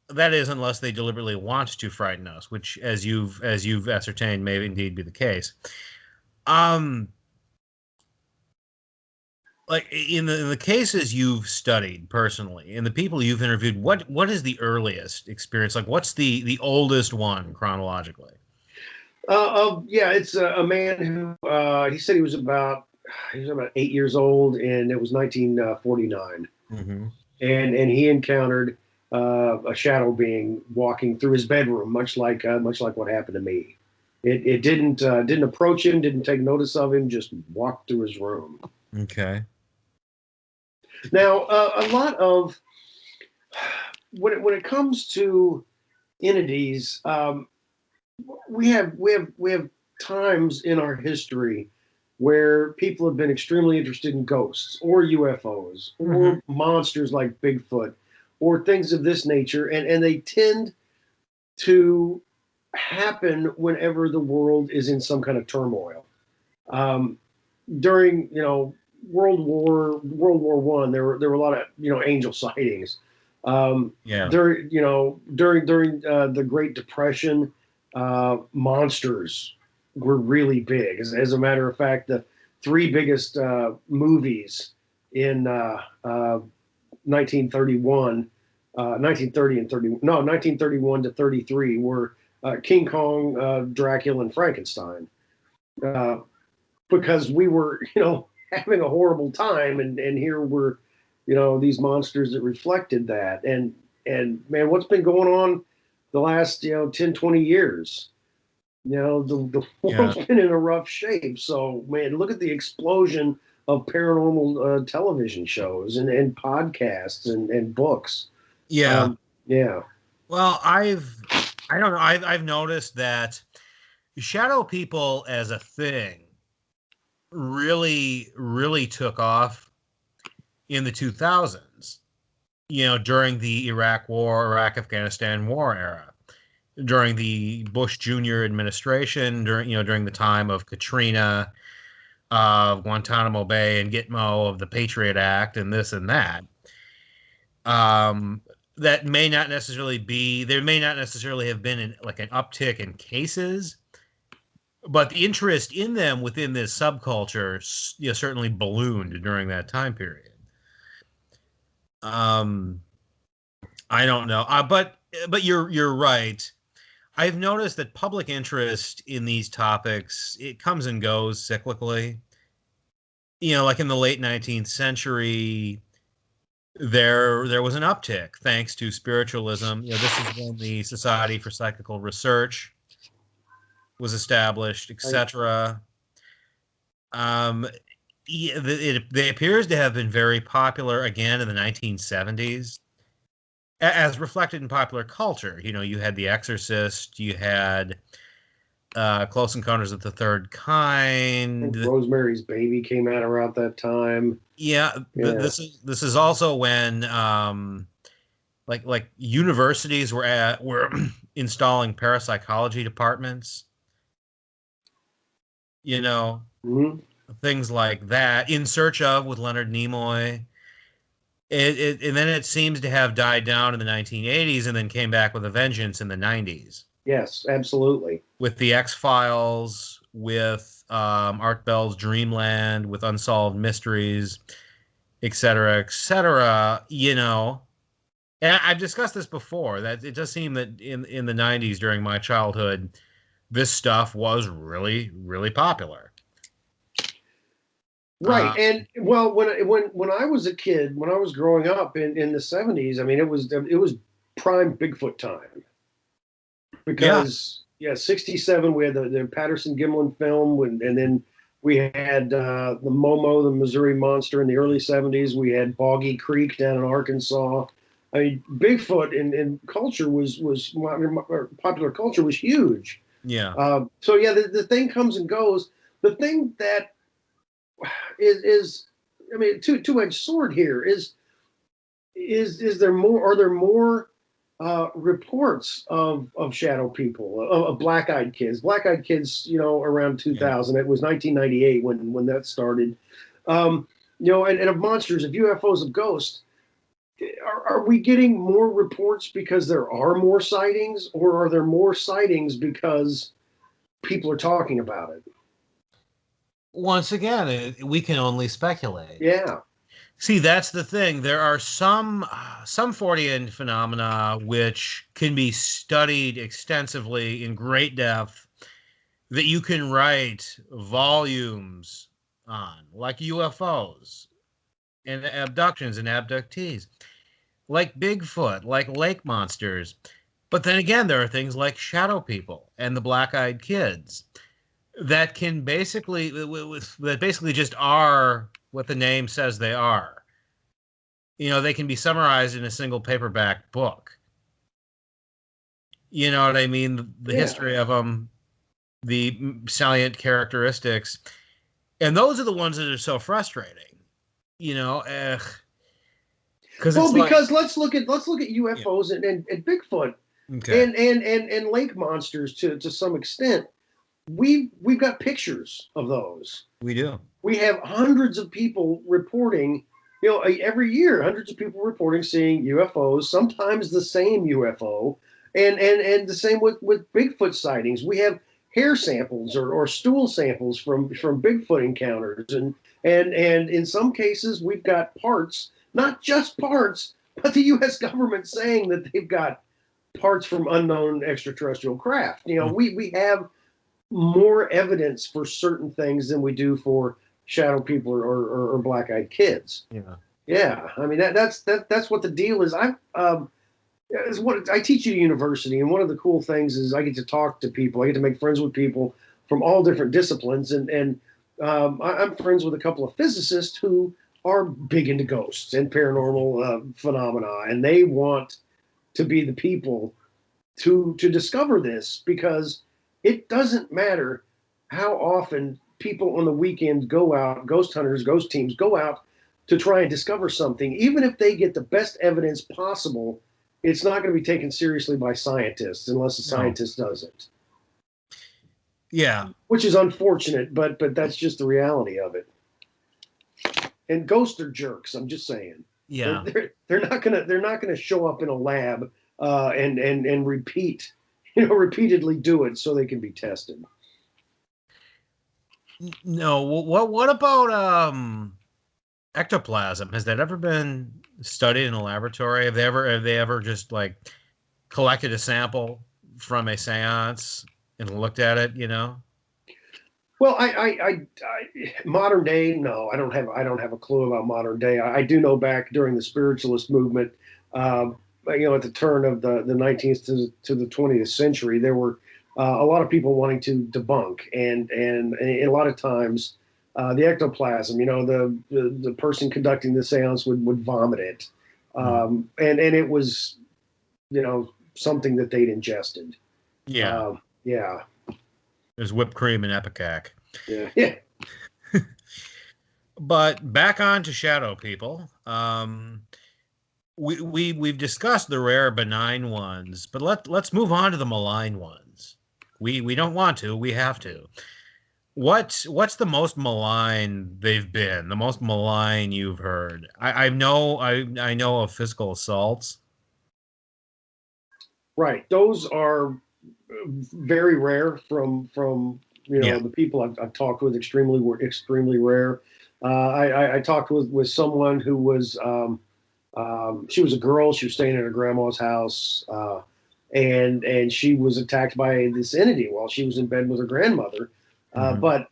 That is unless they deliberately want to frighten us, which, as you've ascertained, may indeed be the case. Like in the cases you've studied personally, and the people you've interviewed, what is the earliest experience? Like, what's the oldest one chronologically? It's a man who he said he was about 8 years old, and it was 1949. Mm-hmm. And he encountered a shadow being walking through his bedroom, much like what happened to me. It didn't approach him, didn't take notice of him, just walked through his room. Okay. Now, a lot of when it comes to entities, we have times in our history where people have been extremely interested in ghosts or UFOs or monsters like Bigfoot or things of this nature, and they tend to happen whenever the world is in some kind of turmoil. During World War One, there were a lot of angel sightings. During the Great Depression, monsters were really big. As a matter of fact, the three biggest movies in 1931, 1931 to 33 were King Kong, Dracula, and Frankenstein. Because we were, having a horrible time, and here were, these monsters that reflected that. And man, what's been going on the last 10, 20 years? The world's been in a rough shape. So man, look at the explosion of paranormal television shows and podcasts and books. Yeah. Well, I don't know. I've noticed that shadow people as a thing really took off in the 2000s. During the Iraq-Afghanistan war era, during the Bush Jr. administration, during the time of Katrina, of Guantanamo Bay and Gitmo, of the Patriot Act, and this and that. That may not necessarily have been like an uptick in cases, but the interest in them within this subculture, certainly ballooned during that time period. I don't know, but you're right. I've noticed that public interest in these topics, it comes and goes cyclically. Like in the late 19th century, there was an uptick thanks to spiritualism. This is when the Society for Psychical Research was established, etc. It appears to have been very popular again in the 1970s, as reflected in popular culture. You had The Exorcist, you had Close Encounters of the Third Kind. Rosemary's Baby came out around that time. Yeah. This is also when like universities were installing parapsychology departments. Things like that. In Search of with Leonard Nimoy. And then it seems to have died down in the 1980s and then came back with a vengeance in the 90s. Yes, absolutely. With the X-Files, with Art Bell's Dreamland, with Unsolved Mysteries, et cetera, you know. And I've discussed this before, that it does seem that in the 90s during my childhood, this stuff was really, really popular. Right. And well, when I was a kid, when I was growing up in the 70s, I mean, it was prime Bigfoot time. Because 67 we had the Patterson Gimlin film, and then we had the Momo, the Missouri Monster in the early 70s. We had Boggy Creek down in Arkansas. I mean, Bigfoot in culture was popular culture was huge. Yeah. So yeah, the thing comes and goes. The thing that is I mean, two-edged sword here is there more? Are there more reports of shadow people, of black-eyed kids? Black-eyed kids, you know, around 2000. It was 1998 when that started. You know, and of monsters, of UFOs, of ghosts. Are we getting more reports because there are more sightings, or are there more sightings because people are talking about it? Once again, we can only speculate. Yeah. See, that's the thing. There are some Fortean phenomena which can be studied extensively in great depth that you can write volumes on, like UFOs and abductions and abductees, like Bigfoot, like lake monsters. But then again, there are things like shadow people and the black-eyed kids that can basically just are what the name says they are. You know, they can be summarized in a single paperback book. You know what I mean? The history of them, the salient characteristics, and those are the ones that are so frustrating. You know, because let's look at UFOs and Bigfoot and lake monsters to some extent. We've got pictures of those. We do. We have hundreds of people reporting, you know, every year, hundreds of people reporting seeing UFOs, sometimes the same UFO, and the same with Bigfoot sightings. We have hair samples or stool samples from Bigfoot encounters, and in some cases we've got parts, not just parts, but the U.S. government saying that they've got parts from unknown extraterrestrial craft. You know, we have more evidence for certain things than we do for shadow people or black-eyed kids. Yeah. I mean, that's what the deal is. Is what I teach at a university, and one of the cool things is I get to talk to people. I get to make friends with people from all different disciplines, and I'm friends with a couple of physicists who are big into ghosts and paranormal phenomena, and they want to be the people to discover this, because it doesn't matter how often people on the weekend go out, ghost hunters, ghost teams go out to try and discover something. Even if they get the best evidence possible, it's not going to be taken seriously by scientists unless a scientist does it. Yeah. Which is unfortunate, but that's just the reality of it. And ghosts are jerks, I'm just saying. Yeah. They're not gonna show up in a lab and repeat, you know, repeatedly do it so they can be tested. No, what about ectoplasm? Has that ever been studied in a laboratory? Have they ever just like collected a sample from a seance and looked at it, you know? Well, I modern day, no, I don't have a clue about modern day. I do know back during the spiritualist movement, you know, at the turn of the 19th to the 20th century, there were a lot of people wanting to debunk, and a lot of times the ectoplasm, you know, the person conducting the seance would vomit it, and it was, you know, something that they'd ingested. Yeah. Yeah. There's whipped cream and Epicac. Yeah. But back on to shadow people. We've discussed the rare benign ones, but let's move on to the malign ones. We don't want to, we have to. What's the most malign they've been? The most malign you've heard? I know of physical assaults. Right. Those are very rare from Yeah. the people I've talked with. Extremely rare. I talked with someone who was she was a girl. She was staying at her grandma's house, and she was attacked by this entity while she was in bed with her grandmother. Mhm. But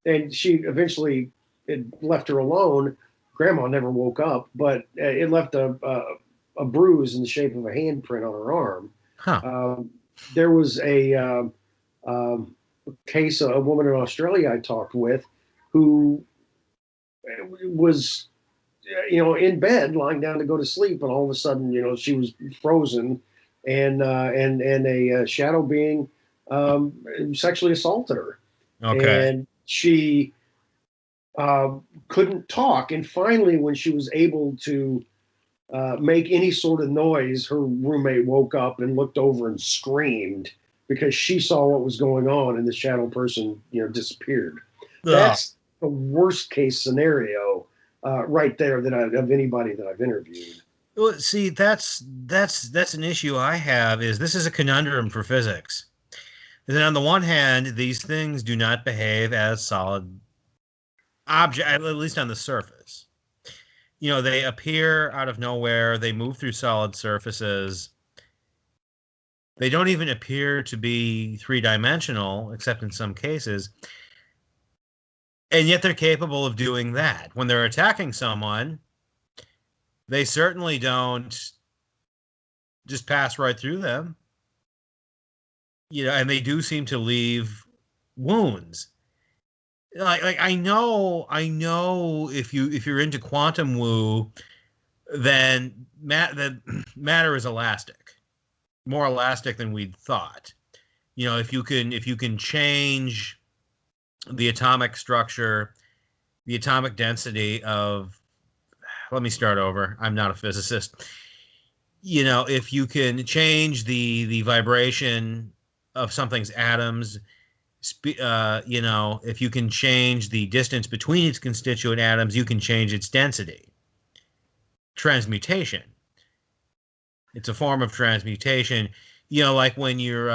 and she eventually it left her alone. Grandma never woke up, but it left a bruise in the shape of a handprint on her arm. Huh. Um, there was case, a woman in Australia I talked with who was, in bed, lying down to go to sleep, and all of a sudden, she was frozen, and a shadow being sexually assaulted her, Okay. and she uh, couldn't talk. And finally, when she was able to make any sort of noise, her roommate woke up and looked over and screamed because she saw what was going on, and the shadow person, disappeared. Ugh. That's the worst case scenario right there of anybody that I've interviewed. Well, see, that's an issue I have. Is this is a conundrum for physics? Is that on the one hand, these things do not behave as solid object, at least on the surface. They appear out of nowhere. They move through solid surfaces. They don't even appear to be three-dimensional, except in some cases. And yet they're capable of doing that. When they're attacking someone, they certainly don't just pass right through them. And they do seem to leave wounds. Like I know if you're into quantum woo, then that matter is elastic, more elastic than we'd thought. If you can change the atomic structure, the atomic density of, let me start over. I'm not a physicist. If you can change the vibration of something's atoms, if you can change the distance between its constituent atoms, you can change its density. Transmutation. It's a form of transmutation. Like when you're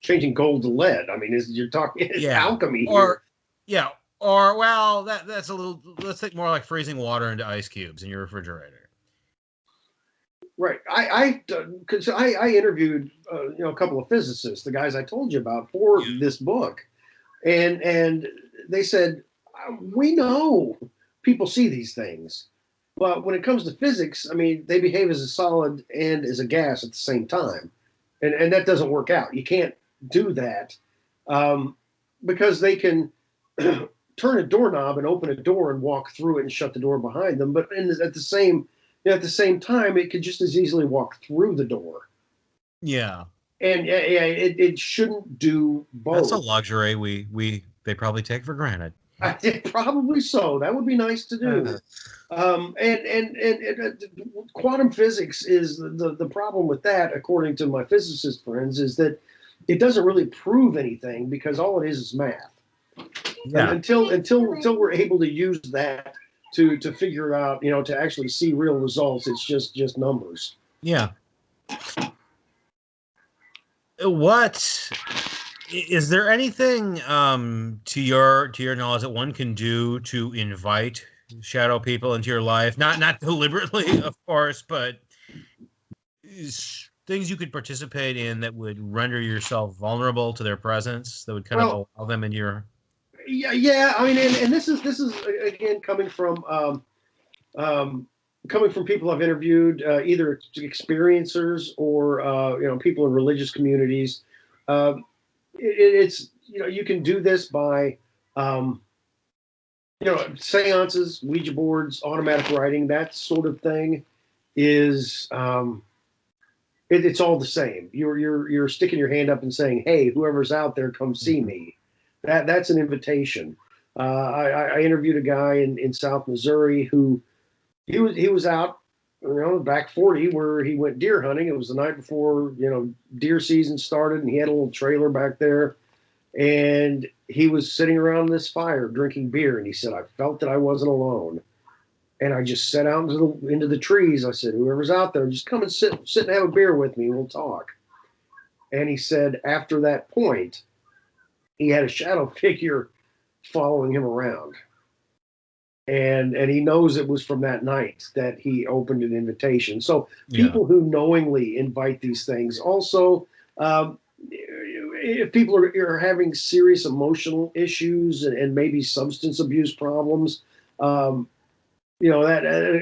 Changing gold to lead. I mean, you're talking it's yeah, alchemy here. or yeah, or well, that's a little. Let's think more like freezing water into ice cubes in your refrigerator. Right. Because I interviewed a couple of physicists, the guys I told you about, for this book, and they said, we know people see these things, but when it comes to physics, I mean, they behave as a solid and as a gas at the same time, and that doesn't work out. You can't do that, um, because they can turn a doorknob and open a door and walk through it and shut the door behind them, but at the same time, it could just as easily walk through the door. Yeah, And yeah, it shouldn't do that's a both. luxury they probably take for granted. Probably so. That would be nice to do. And quantum physics is the problem with that, according to my physicist friends, is that it doesn't really prove anything because all it is math. And Yeah, until we're able to use that to figure out, to actually see real results, it's just numbers. yeah. What is there anything to your knowledge that one can do to invite shadow people into your life? Not deliberately, of course, but things you could participate in that would render yourself vulnerable to their presence, that would kind of Well, allow them in your. yeah. I mean, and this is again um, coming from people I've interviewed, either experiencers or people in religious communities. It's you can do this by seances, Ouija boards, automatic writing, that sort of thing is it's all the same. You're sticking your hand up and saying, "Hey, whoever's out there, come see me." That's an invitation. I interviewed a guy in South Missouri who he was out, back 40, where he went deer hunting. It was the night before deer season started, and he had a little trailer back there. and he was sitting around this fire drinking beer, and he said, I felt that I wasn't alone. And I just sat out into the trees. I said, whoever's out there, just come and sit and have a beer with me, and we'll talk. And he said after that point, he had a shadow figure following him around. And he knows it was from that night that he opened an invitation. So people who knowingly invite these things also, if people are having serious emotional issues and maybe substance abuse problems, that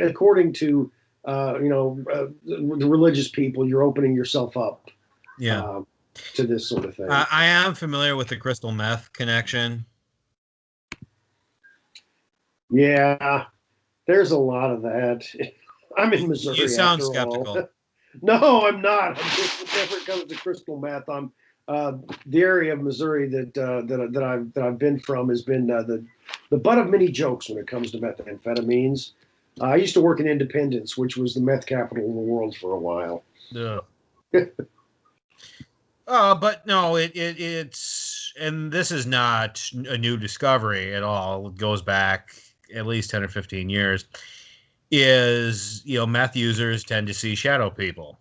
according to the religious people, you're opening yourself up to this sort of thing. I am familiar with the crystal meth connection. Yeah, there's a lot of that. I'm in Missouri. You sound skeptical. All. No, I'm not. Whenever it comes to crystal meth, I'm the area of Missouri that I've been from has been the butt of many jokes when it comes to methamphetamines. I used to work in Independence, which was the meth capital of the world for a while. Yeah. But no, it's, and this is not a new discovery at all. It goes back at least 10 or 15 years. Is, meth users tend to see shadow people.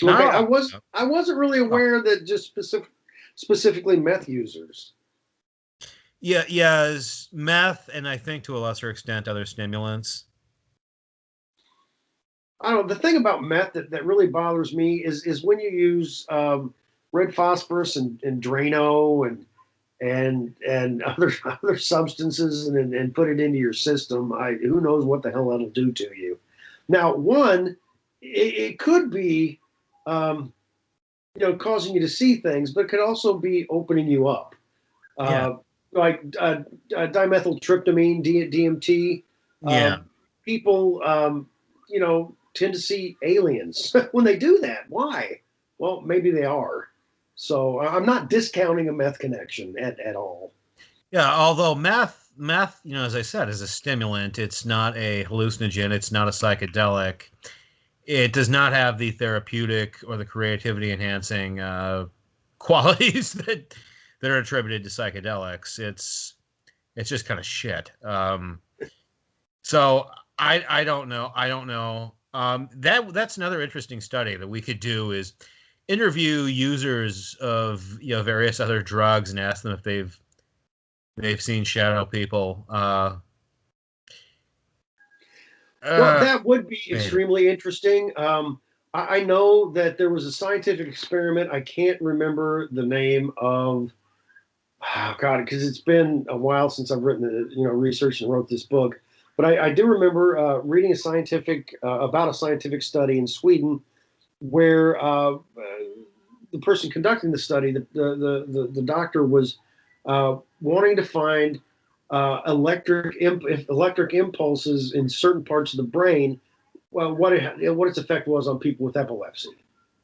Okay, I wasn't really aware that just specifically meth users. Yeah, yes, meth, and I think to a lesser extent other stimulants. I don't know. The thing about meth that really bothers me is when you use red phosphorus and Drano and other substances and put it into your system. Who knows what the hell that'll do to you. Now, it could be causing you to see things, but it could also be opening you up. Like dimethyltryptamine, DMT. People, tend to see aliens when they do that. Why? Well, maybe they are. So I'm not discounting a meth connection at all. Yeah, although meth, as I said, is a stimulant. It's not a hallucinogen. It's not a psychedelic. It does not have the therapeutic or the creativity enhancing qualities that are attributed to psychedelics. It's just kind of shit. So I don't know. That's another interesting study that we could do is interview users of various other drugs and ask them if they've seen shadow people. Well, that would be extremely interesting. I know that there was a scientific experiment. I can't remember the name of. Oh God, because it's been a while since I've written researched and wrote this book. But I do remember reading about a scientific study in Sweden where the person conducting the study, the doctor, was wanting to find electric impulses in certain parts of the brain. Well, what its effect was on people with epilepsy.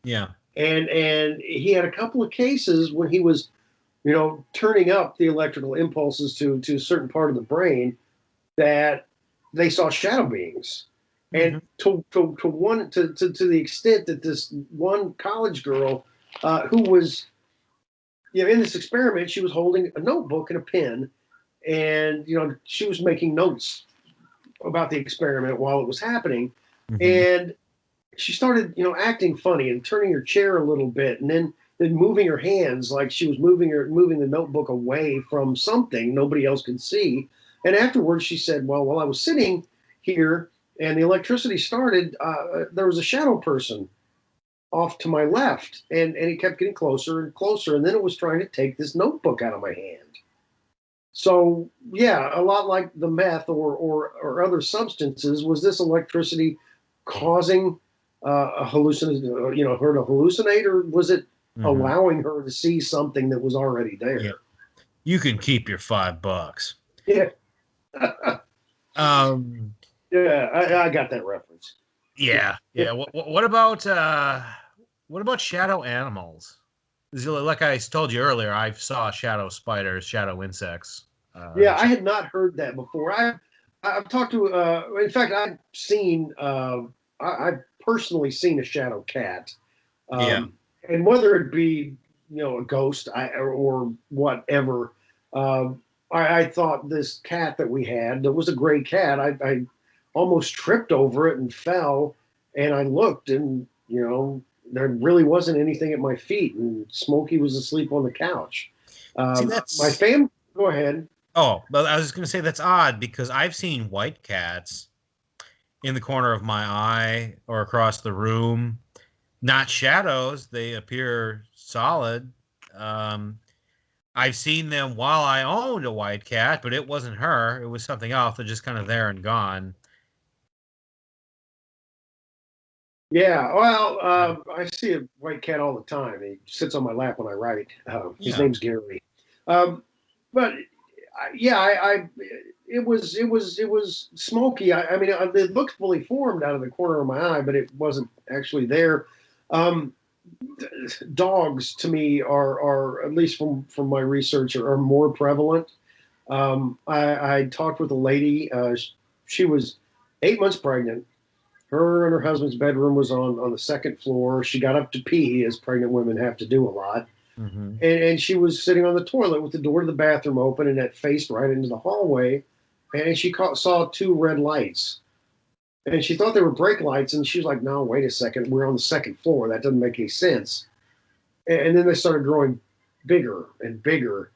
Yeah, and he had a couple of cases when he was, turning up the electrical impulses to a certain part of the brain that they saw shadow beings. And to the extent that this one college girl who was, in this experiment, she was holding a notebook and a pen, and she was making notes about the experiment while it was happening, and she started acting funny and turning her chair a little bit, and then moving her hands like she was moving the notebook away from something nobody else could see. And afterwards, she said, "Well, while I was sitting here and the electricity started, there was a shadow person off to my left, and it kept getting closer and closer, and then it was trying to take this notebook out of my hand." So yeah, a lot like the meth or other substances, was this electricity causing a hallucination, her to hallucinate, or was it allowing her to see something that was already there? Yeah. You can keep your $5. Yeah. Yeah, I got that reference. Yeah. What about shadow animals? Like I told you earlier, I saw shadow spiders, shadow insects. I had not heard that before. I've talked to. In fact, I've seen. I've personally seen a shadow cat. And whether it be a ghost or whatever. I thought this cat that we had, that was a gray cat, I almost tripped over it and fell, and I looked, and there really wasn't anything at my feet, and Smokey was asleep on the couch. See, My that's family. Go ahead. oh, but I was just going to say that's odd because I've seen white cats in the corner of my eye or across the room. Not shadows; they appear solid. Um, I've seen them while I owned a white cat, but it wasn't her. It was something else. They're just kind of there and gone. Yeah, well, I see a white cat all the time. He sits on my lap when I write. His Yeah. name's Gary. But yeah, it was smoky. I mean, it looked fully formed out of the corner of my eye, but it wasn't actually there. Um, Dogs to me are at least from my research are more prevalent. I talked with a lady. She was 8 months pregnant. Her and her husband's bedroom was on the second floor. She got up to pee, as pregnant women have to do a lot. Mm-hmm. And she was sitting on the toilet with the door to the bathroom open, and that faced right into the hallway. And she saw two red lights. And she thought they were brake lights. And she was like, no, wait a second. We're on the second floor. That doesn't make any sense. And then they started growing bigger and bigger.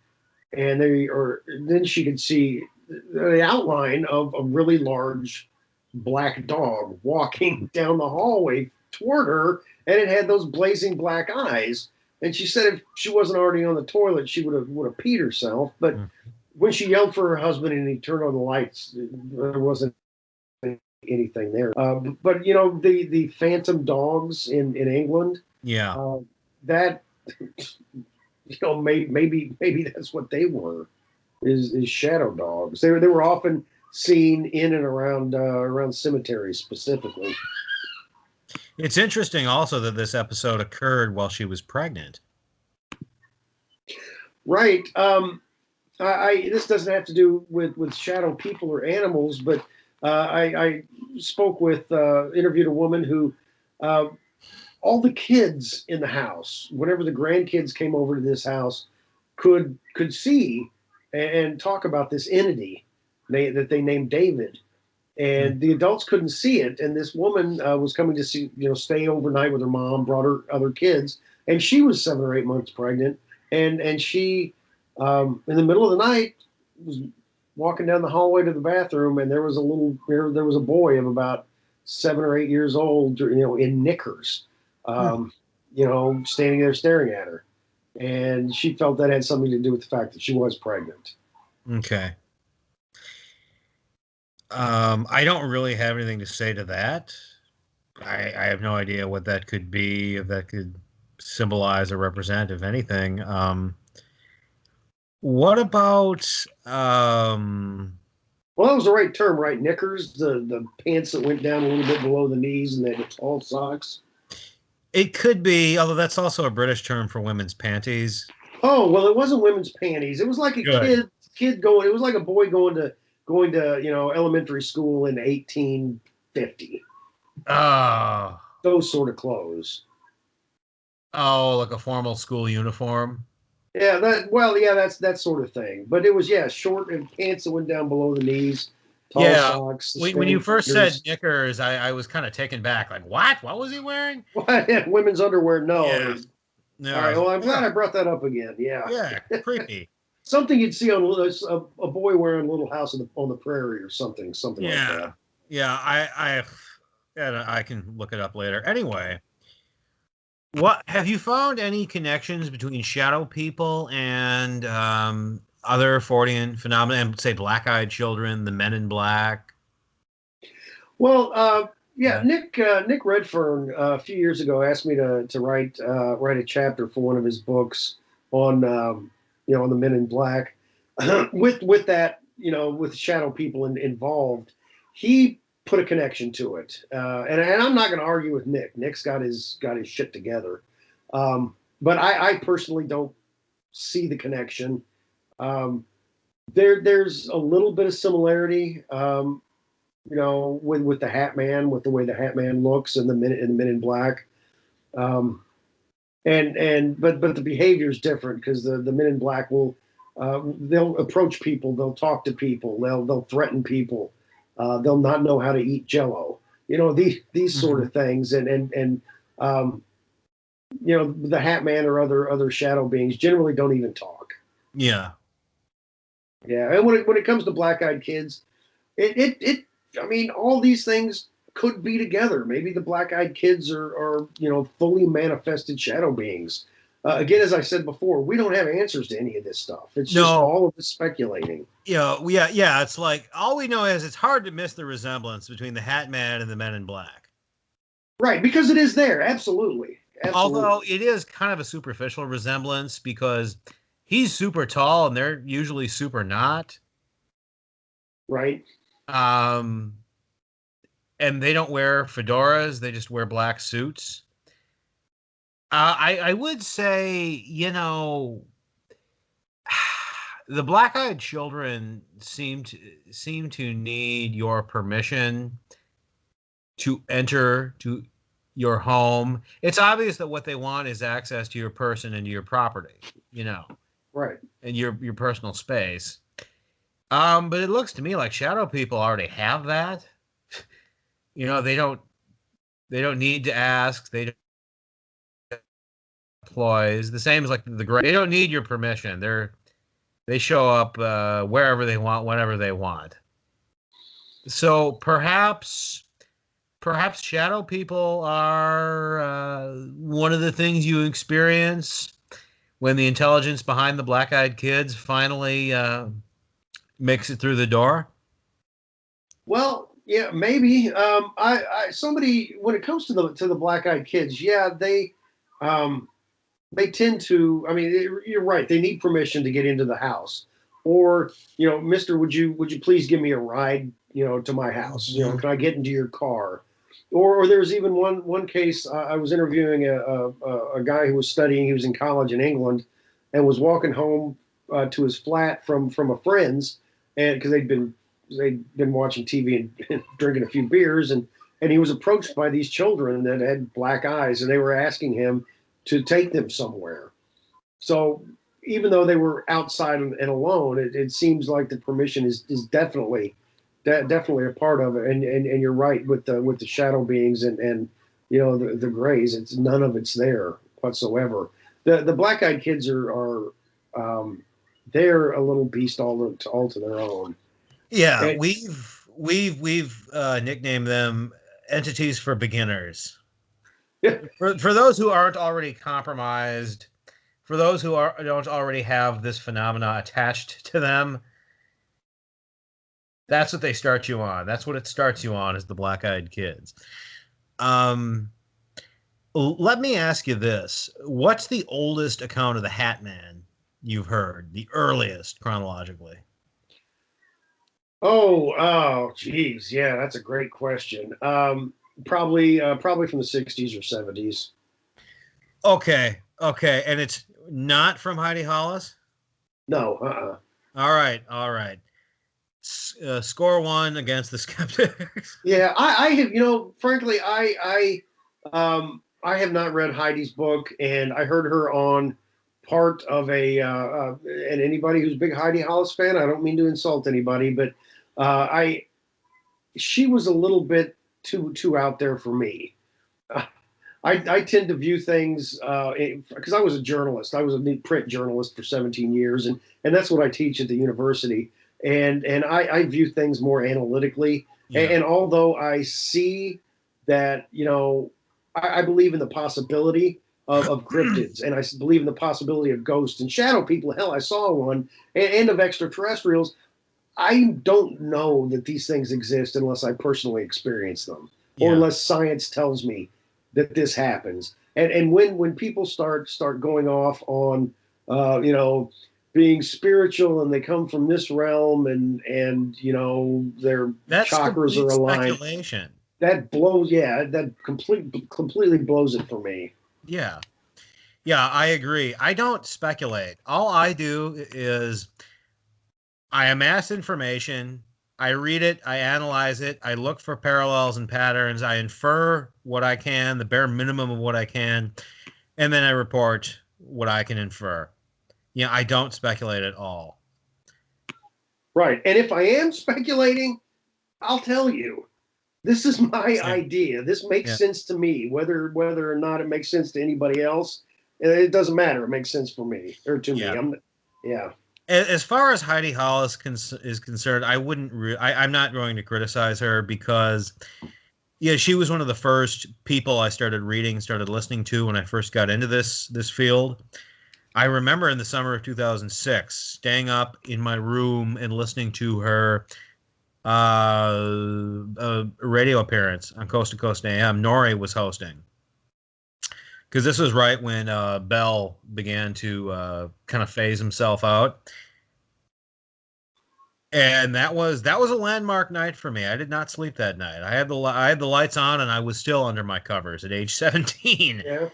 And then she could see the outline of a really large black dog walking down the hallway toward her, and it had those blazing black eyes. And she said if she wasn't already on the toilet, she would have peed herself. But when she yelled for her husband and he turned on the lights, there wasn't anything there. But the phantom dogs in England, Yeah. that maybe that's what they were, is shadow dogs. They were often seen in and around cemeteries specifically. It's interesting also that this episode occurred while she was pregnant. Right. This doesn't have to do with shadow people or animals, but I spoke with interviewed a woman who all the kids in the house, whenever the grandkids came over to this house, could see and talk about this entity that they named David. And the adults couldn't see it. And this woman was coming to stay overnight with her mom, brought her other kids, and she was 7 or 8 months pregnant. And she, in the middle of the night, was walking down the hallway to the bathroom, and there was a boy of about 7 or 8 years old, in knickers, standing there staring at her. And she felt that had something to do with the fact that she was pregnant. Okay. I don't really have anything to say to that. I have no idea what that could be, if that could symbolize or represent, if anything. What about Well, that was the right term, right? Knickers, the pants that went down a little bit below the knees, and they had tall socks. it could be, although that's also a British term for women's panties. Oh, well, it wasn't women's panties. It was like a Good. kid going. It was like a boy going to elementary school in 1850. Oh. Those sort of clothes. Oh, like a formal school uniform. Yeah, that's that sort of thing. But it was short and pants that went down below the knees, tall socks. When you first said knickers, I was kind of taken back. Like, what? What was he wearing? Women's underwear? No. Yeah. No. All right. Well, I'm glad I brought that up again. Yeah. Yeah, creepy. Something you'd see on a boy wearing Little House on the Prairie or something like that. Yeah, I can look it up later. Anyway, what have you found any connections between shadow people and other Fortean phenomena, and say black-eyed children, the Men in Black? Well, Nick Redfern a few years ago asked me to write a chapter for one of his books on on the Men in Black, with that with shadow people involved. He put a connection to it, and I'm not going to argue with Nick. Nick's got his shit together, but I personally don't see the connection. There's a little bit of similarity. With the Hatman, with the way the Hatman looks and the Men in Black. but the behavior is different because the men in black will they'll approach people, they'll talk to people, they'll threaten people, they'll not know how to eat Jello, these sort of things, and the Hat Man or other shadow beings generally don't even talk. Yeah. Yeah, and when it comes to black-eyed kids, it I mean, all these things could be together. Maybe the black-eyed kids are fully manifested shadow beings. Again, as I said before, we don't have answers to any of this stuff. It's just all of this speculating. Yeah. It's like all we know is it's hard to miss the resemblance between the Hat Man and the Men in Black. Right, because it is there, absolutely. Although it is kind of a superficial resemblance because he's super tall and they're usually super not. Right. And they don't wear fedoras; they just wear black suits. I would say, the black-eyed children seem to need your permission to enter to your home. It's obvious that what they want is access to your person and to your property, right, and your personal space. But it looks to me like shadow people already have that. They don't need to ask. They don't employees. The same as like the gray. They don't need your permission. They show up wherever they want, whenever they want. So perhaps shadow people are one of the things you experience when the intelligence behind the black-eyed kids finally makes it through the door. Well, yeah, maybe. Somebody, when it comes to the black-eyed kids, yeah, they tend to. I mean, you're right. They need permission to get into the house, or Mister, would you please give me a ride, to my house? Can I get into your car? Or there's even one case. I was interviewing a guy who was studying. He was in college in England, and was walking home to his flat from a friend's, and because they'd been watching TV and drinking a few beers, and he was approached by these children that had black eyes, and they were asking him to take them somewhere. So even though they were outside and alone, it seems like the permission is definitely a part of it. And you're right with the shadow beings and the grays. It's none of it's there whatsoever. The black-eyed kids are they're a little beast all to their own. Yeah, and we've nicknamed them entities for beginners. for those who aren't already compromised, for those who don't already have this phenomena attached to them, that's what they start you on. That's what it starts you on, is the black-eyed kids. Let me ask you this. What's the oldest account of the Hatman you've heard? The earliest, chronologically? Oh, geez. Yeah, that's a great question. Probably from the 60s or 70s. Okay. And it's not from Heidi Hollis? No, All right. Score one against the skeptics. Yeah, I have, frankly, I have not read Heidi's book, and I heard her on part of and anybody who's a big Heidi Hollis fan, I don't mean to insult anybody, but she was a little bit too out there for me. I tend to view things because I was a journalist. I was a print journalist for 17 years, and that's what I teach at the university. And I view things more analytically. Yeah. And although I see that, I believe in the possibility of cryptids, and I believe in the possibility of ghosts and shadow people. Hell, I saw one, and of extraterrestrials. I don't know that these things exist unless I personally experience them, or unless science tells me that this happens. And when people start going off on being spiritual, and they come from this realm, and their chakras are aligned. Speculation. That blows. Yeah, that completely blows it for me. Yeah, I agree. I don't speculate. All I do is I amass information, I read it, I analyze it, I look for parallels and patterns, I infer what I can, the bare minimum of what I can, and then I report what I can infer. I don't speculate at all. Right. And if I am speculating, I'll tell you. This is my idea. This makes sense to me. Whether or not it makes sense to anybody else, it doesn't matter. It makes sense for me or to me. As far as Heidi Hall is concerned, I wouldn't. I'm not going to criticize her because, she was one of the first people I started listening to when I first got into this field. I remember in the summer of 2006 staying up in my room and listening to her radio appearance on Coast to Coast AM. Nori was hosting, because this was right when Bell began to kind of phase himself out, and that was a landmark night for me. I did not sleep that night. I had the lights on, and I was still under my covers at age 17. Yeah.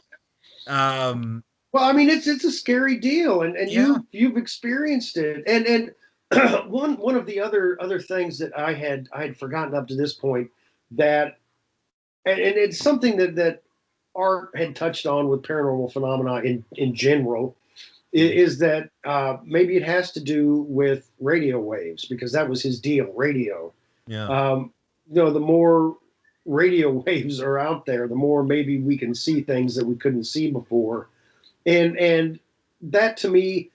Well, I mean, it's a scary deal, and you've experienced it, and one of the other things that I had forgotten up to this point, that and it's something that Art had touched on with paranormal phenomena in general, is that maybe it has to do with radio waves, because that was his deal, radio. Yeah. The more radio waves are out there, the more maybe we can see things that we couldn't see before, and that to me,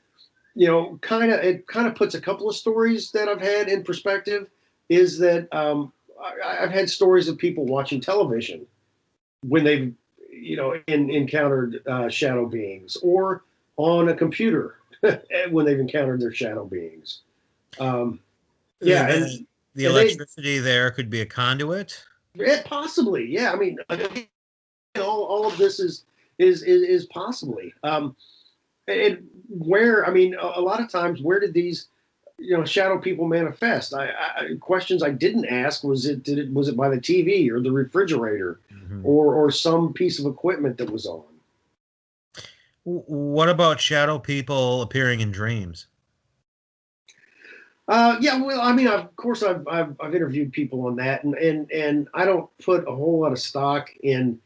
kind of puts a couple of stories that I've had in perspective. Is that I've had stories of people watching television when they've encountered shadow beings, or on a computer when they've encountered their shadow beings. The electricity there could be a conduit. Possibly, yeah. I mean, all of this is possibly. Where, I mean, a lot of times, where did these shadow people manifest? Questions I didn't ask. Was it by the TV or the refrigerator, or some piece of equipment that was on? What about shadow people appearing in dreams? Well, I mean, of course, I've interviewed people on that, and I don't put a whole lot of stock in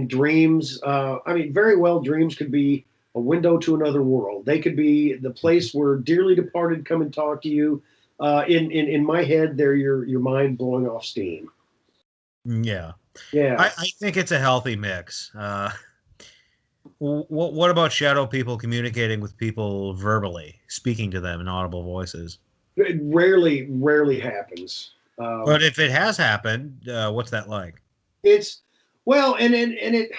dreams. I mean, very well, dreams could be a window to another world. They could be the place where dearly departed come and talk to you. In my head, they're your mind blowing off steam. Yeah. I think it's a healthy mix. What about shadow people communicating with people verbally, speaking to them in audible voices? It rarely happens. But if it has happened, what's that like? It's well, and it.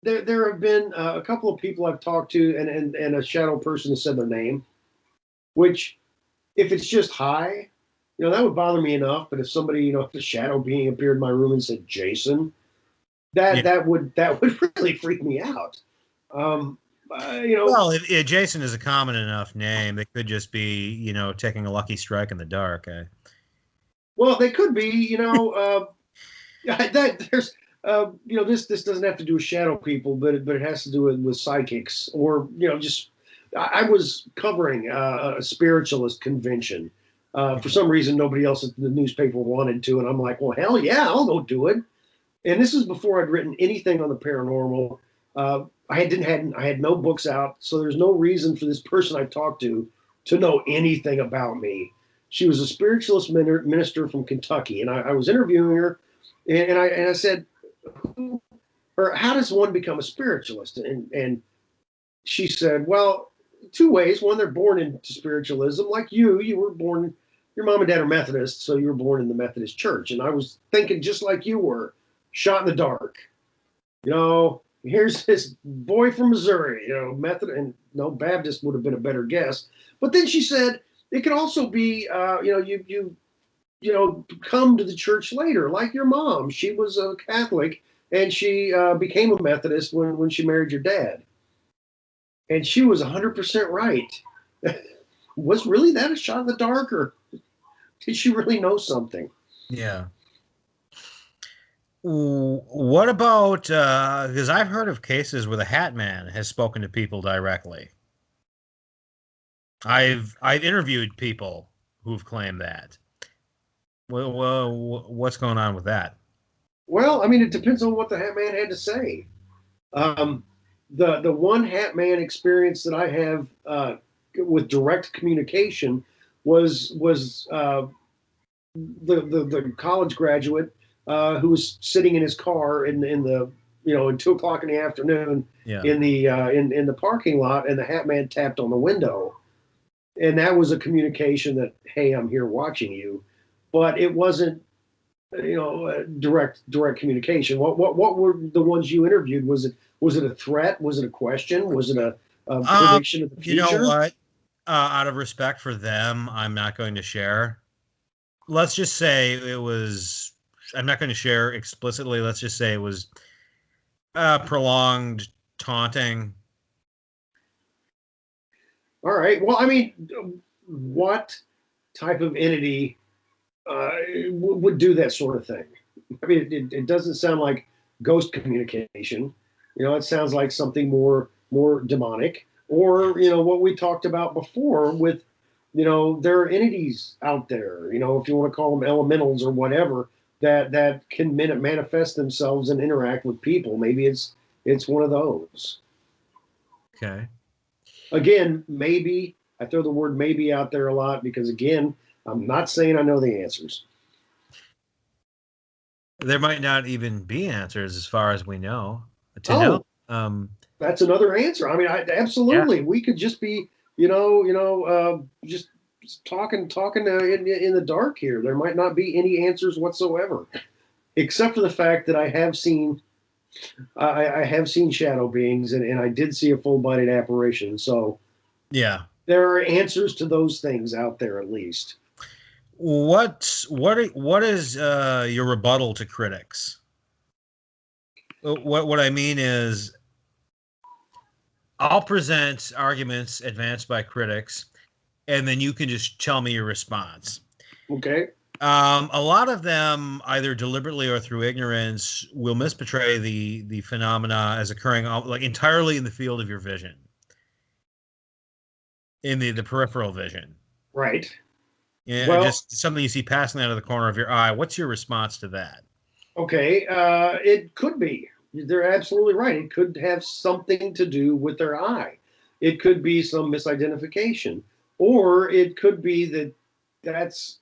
There have been a couple of people I've talked to, and a shadow person has said their name, which, if it's just hi, that would bother me enough. But if somebody, if a shadow being appeared in my room and said Jason, that would really freak me out. Well, if Jason is a common enough name, it could just be, taking a lucky strike in the dark. Well, they could be, there's, this doesn't have to do with shadow people, but it has to do with psychics, or, just, I was covering a spiritualist convention. For some reason, nobody else at the newspaper wanted to, and I'm like, well, hell yeah, I'll go do it. And this is before I'd written anything on the paranormal. I had no books out, so there's no reason for this person I talked to know anything about me. She was a spiritualist minister from Kentucky, and I was interviewing her, and I said, how does one become a spiritualist? And she said, well, two ways. One, they're born into spiritualism, like you were born. Your mom and dad are Methodists, so you were born in the Methodist church. And I was thinking just like you were, shot in the dark. Here's this boy from Missouri, Methodist, and no, Baptist would have been a better guess. But then she said, it could also be, you come to the church later, like your mom. She was a Catholic, and she became a Methodist when she married your dad. And she was 100% right. Was really that a shot in the dark, or did she really know something? Yeah. What about, because I've heard of cases where the Hatman has spoken to people directly. I've interviewed people who've claimed that. Well, what's going on with that? Well, I mean, it depends on what the Hatman had to say. the one Hatman experience that I have with direct communication was the college graduate who was sitting in his car in the in 2 o'clock in the afternoon Yeah. in the parking lot, and the Hatman tapped on the window, and that was a communication that, hey, I'm here watching you, but it wasn't direct communication. What were the ones you interviewed? Was it a threat? Was it a question? Was it a prediction of the future? You know what? Out of respect for them, I'm not going to share. Let's just say it was. I'm not going to share explicitly. Let's just say it was prolonged taunting. All right. Well, I mean, what type of entity would do that sort of thing? I mean, it doesn't sound like ghost communication. It sounds like something more demonic, or what we talked about before with, there are entities out there. If you want to call them elementals or whatever, that can manifest themselves and interact with people. Maybe it's one of those. Okay. Again, maybe I throw the word maybe out there a lot because, again, I'm not saying I know the answers. There might not even be answers as far as we know. Know. That's another answer. I mean, absolutely. Yeah. We could just be, just talking in the dark here. There might not be any answers whatsoever, except for the fact that I have seen shadow beings, and I did see a full-bodied apparition. So, yeah, there are answers to those things out there at least. What is your rebuttal to critics? What I mean is, I'll present arguments advanced by critics, and then you can just tell me your response. Okay. A lot of them, either deliberately or through ignorance, will misportray the phenomena as occurring like entirely in the field of your vision, in the peripheral vision. Right. Yeah, well, just something you see passing out of the corner of your eye. What's your response to that? Okay, it could be. They're absolutely right. It could have something to do with their eye. It could be some misidentification, or it could be that that's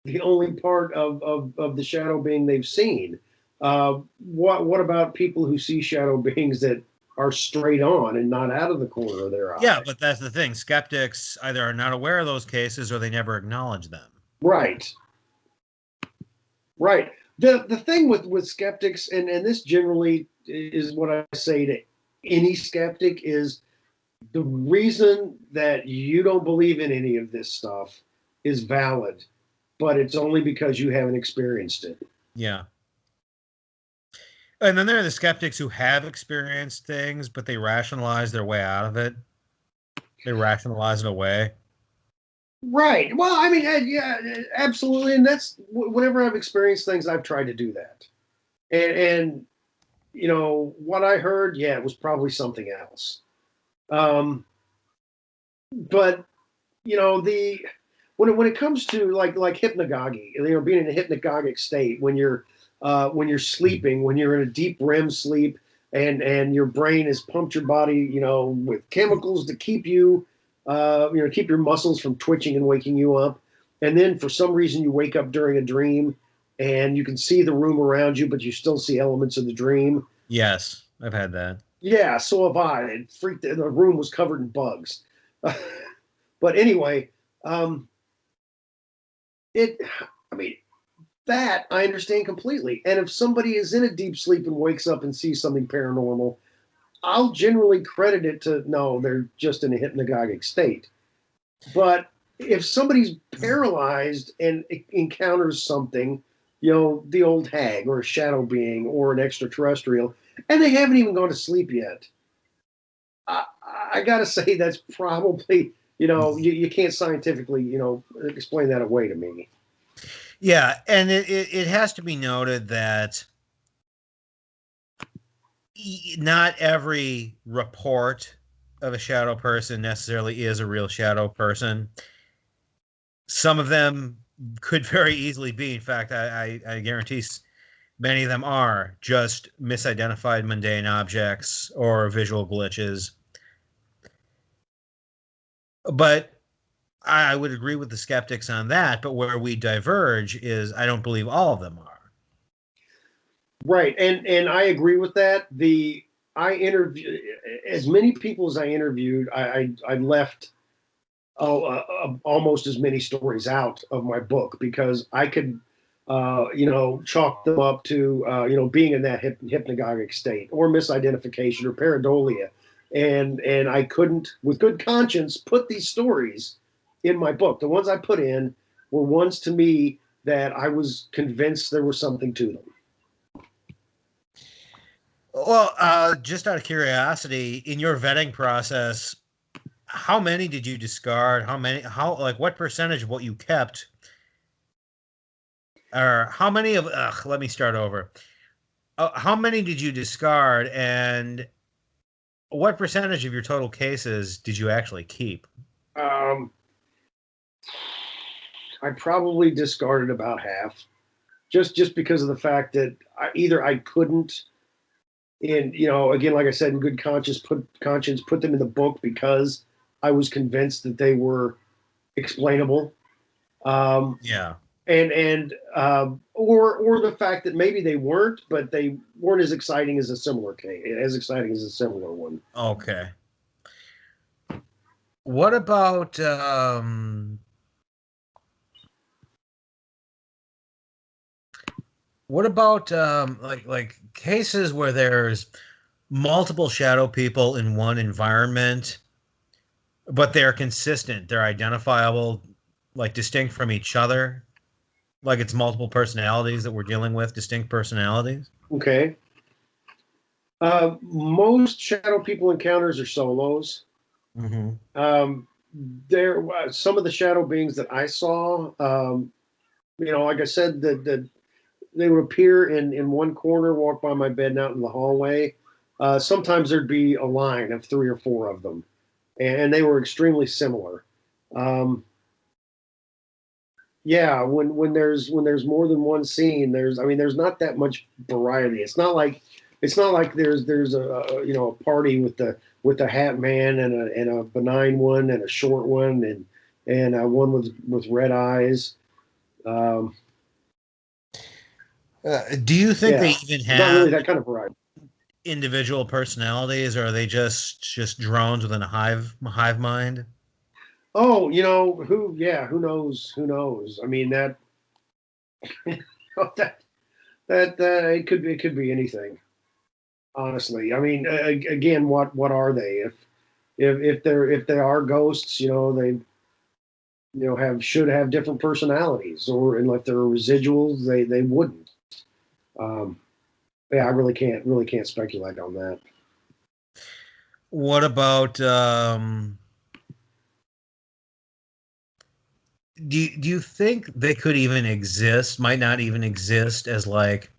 the only part of the shadow being they've seen. What about people who see shadow beings that are straight on and not out of the corner of their eye? Yeah, but that's the thing. Skeptics either are not aware of those cases or they never acknowledge them. Right. Right. The thing with skeptics, and this generally is what I say to any skeptic, is the reason that you don't believe in any of this stuff is valid, but it's only because you haven't experienced it. Yeah. And then there are the skeptics who have experienced things, but they rationalize their way out of it. They rationalize it away. Right. Well, I mean, yeah, absolutely. And that's whenever I've experienced things, I've tried to do that. And what I heard, yeah, it was probably something else. But when it comes to like hypnagogy, being in a hypnagogic state when you're sleeping, when you're in a deep REM sleep, and your brain has pumped your body, with chemicals to keep you, keep your muscles from twitching and waking you up. And then for some reason you wake up during a dream and you can see the room around you, but you still see elements of the dream. Yes, I've had that. Yeah, so have I. It freaked. The room was covered in bugs. But anyway, that I understand completely. And if somebody is in a deep sleep and wakes up and sees something paranormal, I'll generally credit it to, no, they're just in a hypnagogic state. But if somebody's paralyzed and encounters something, the old hag or a shadow being or an extraterrestrial, and they haven't even gone to sleep yet, I got to say that's probably, you can't scientifically, explain that away to me. Yeah, and it has to be noted that not every report of a shadow person necessarily is a real shadow person. Some of them could very easily be. In fact, I guarantee many of them are just misidentified mundane objects or visual glitches. But I would agree with the skeptics on that. But where we diverge is I don't believe all of them are. Right, and I agree with that. I interviewed as many people as I interviewed. I left almost as many stories out of my book because I could, chalk them up to being in that hypnagogic state or misidentification or pareidolia, and I couldn't, with good conscience, put these stories in my book. The ones I put in were ones to me that I was convinced there was something to them. Well, just out of curiosity, in your vetting process, how many did you discard? What percentage of what you kept? Or how many of, let me start over. How many did you discard, and what percentage of your total cases did you actually keep? I probably discarded about half, just because of the fact that I couldn't, and again, like I said, in good conscience, put them in the book because I was convinced that they were explainable. Yeah. Or the fact that maybe they weren't, but they weren't as exciting as a similar case, as exciting as a similar one. Okay. What about like cases where there's multiple shadow people in one environment, but they're consistent, they're identifiable, like distinct from each other, like it's multiple personalities that we're dealing with, distinct personalities? Okay. Most shadow people encounters are solos. Mm-hmm. There, some of the shadow beings that I saw, like I said, that they would appear in one corner, walk by my bed, and out in the hallway. Sometimes there'd be a line of 3 or 4 of them, and they were extremely similar. Yeah, when there's more than one scene, there's not that much variety. It's not like there's a party with the Hatman and a benign one and a short one and one with red eyes. Do you think they even not have really that kind of variety. individual personalities, or are they just drones within a hive mind? Oh, who knows? Who knows? I mean that that it could be anything. Honestly, I mean, again, what are they? If they are ghosts, they should have different personalities, or and if they're residuals, they wouldn't. Um, yeah, I really can't speculate on that. What about do you think they could even exist, might not even exist as like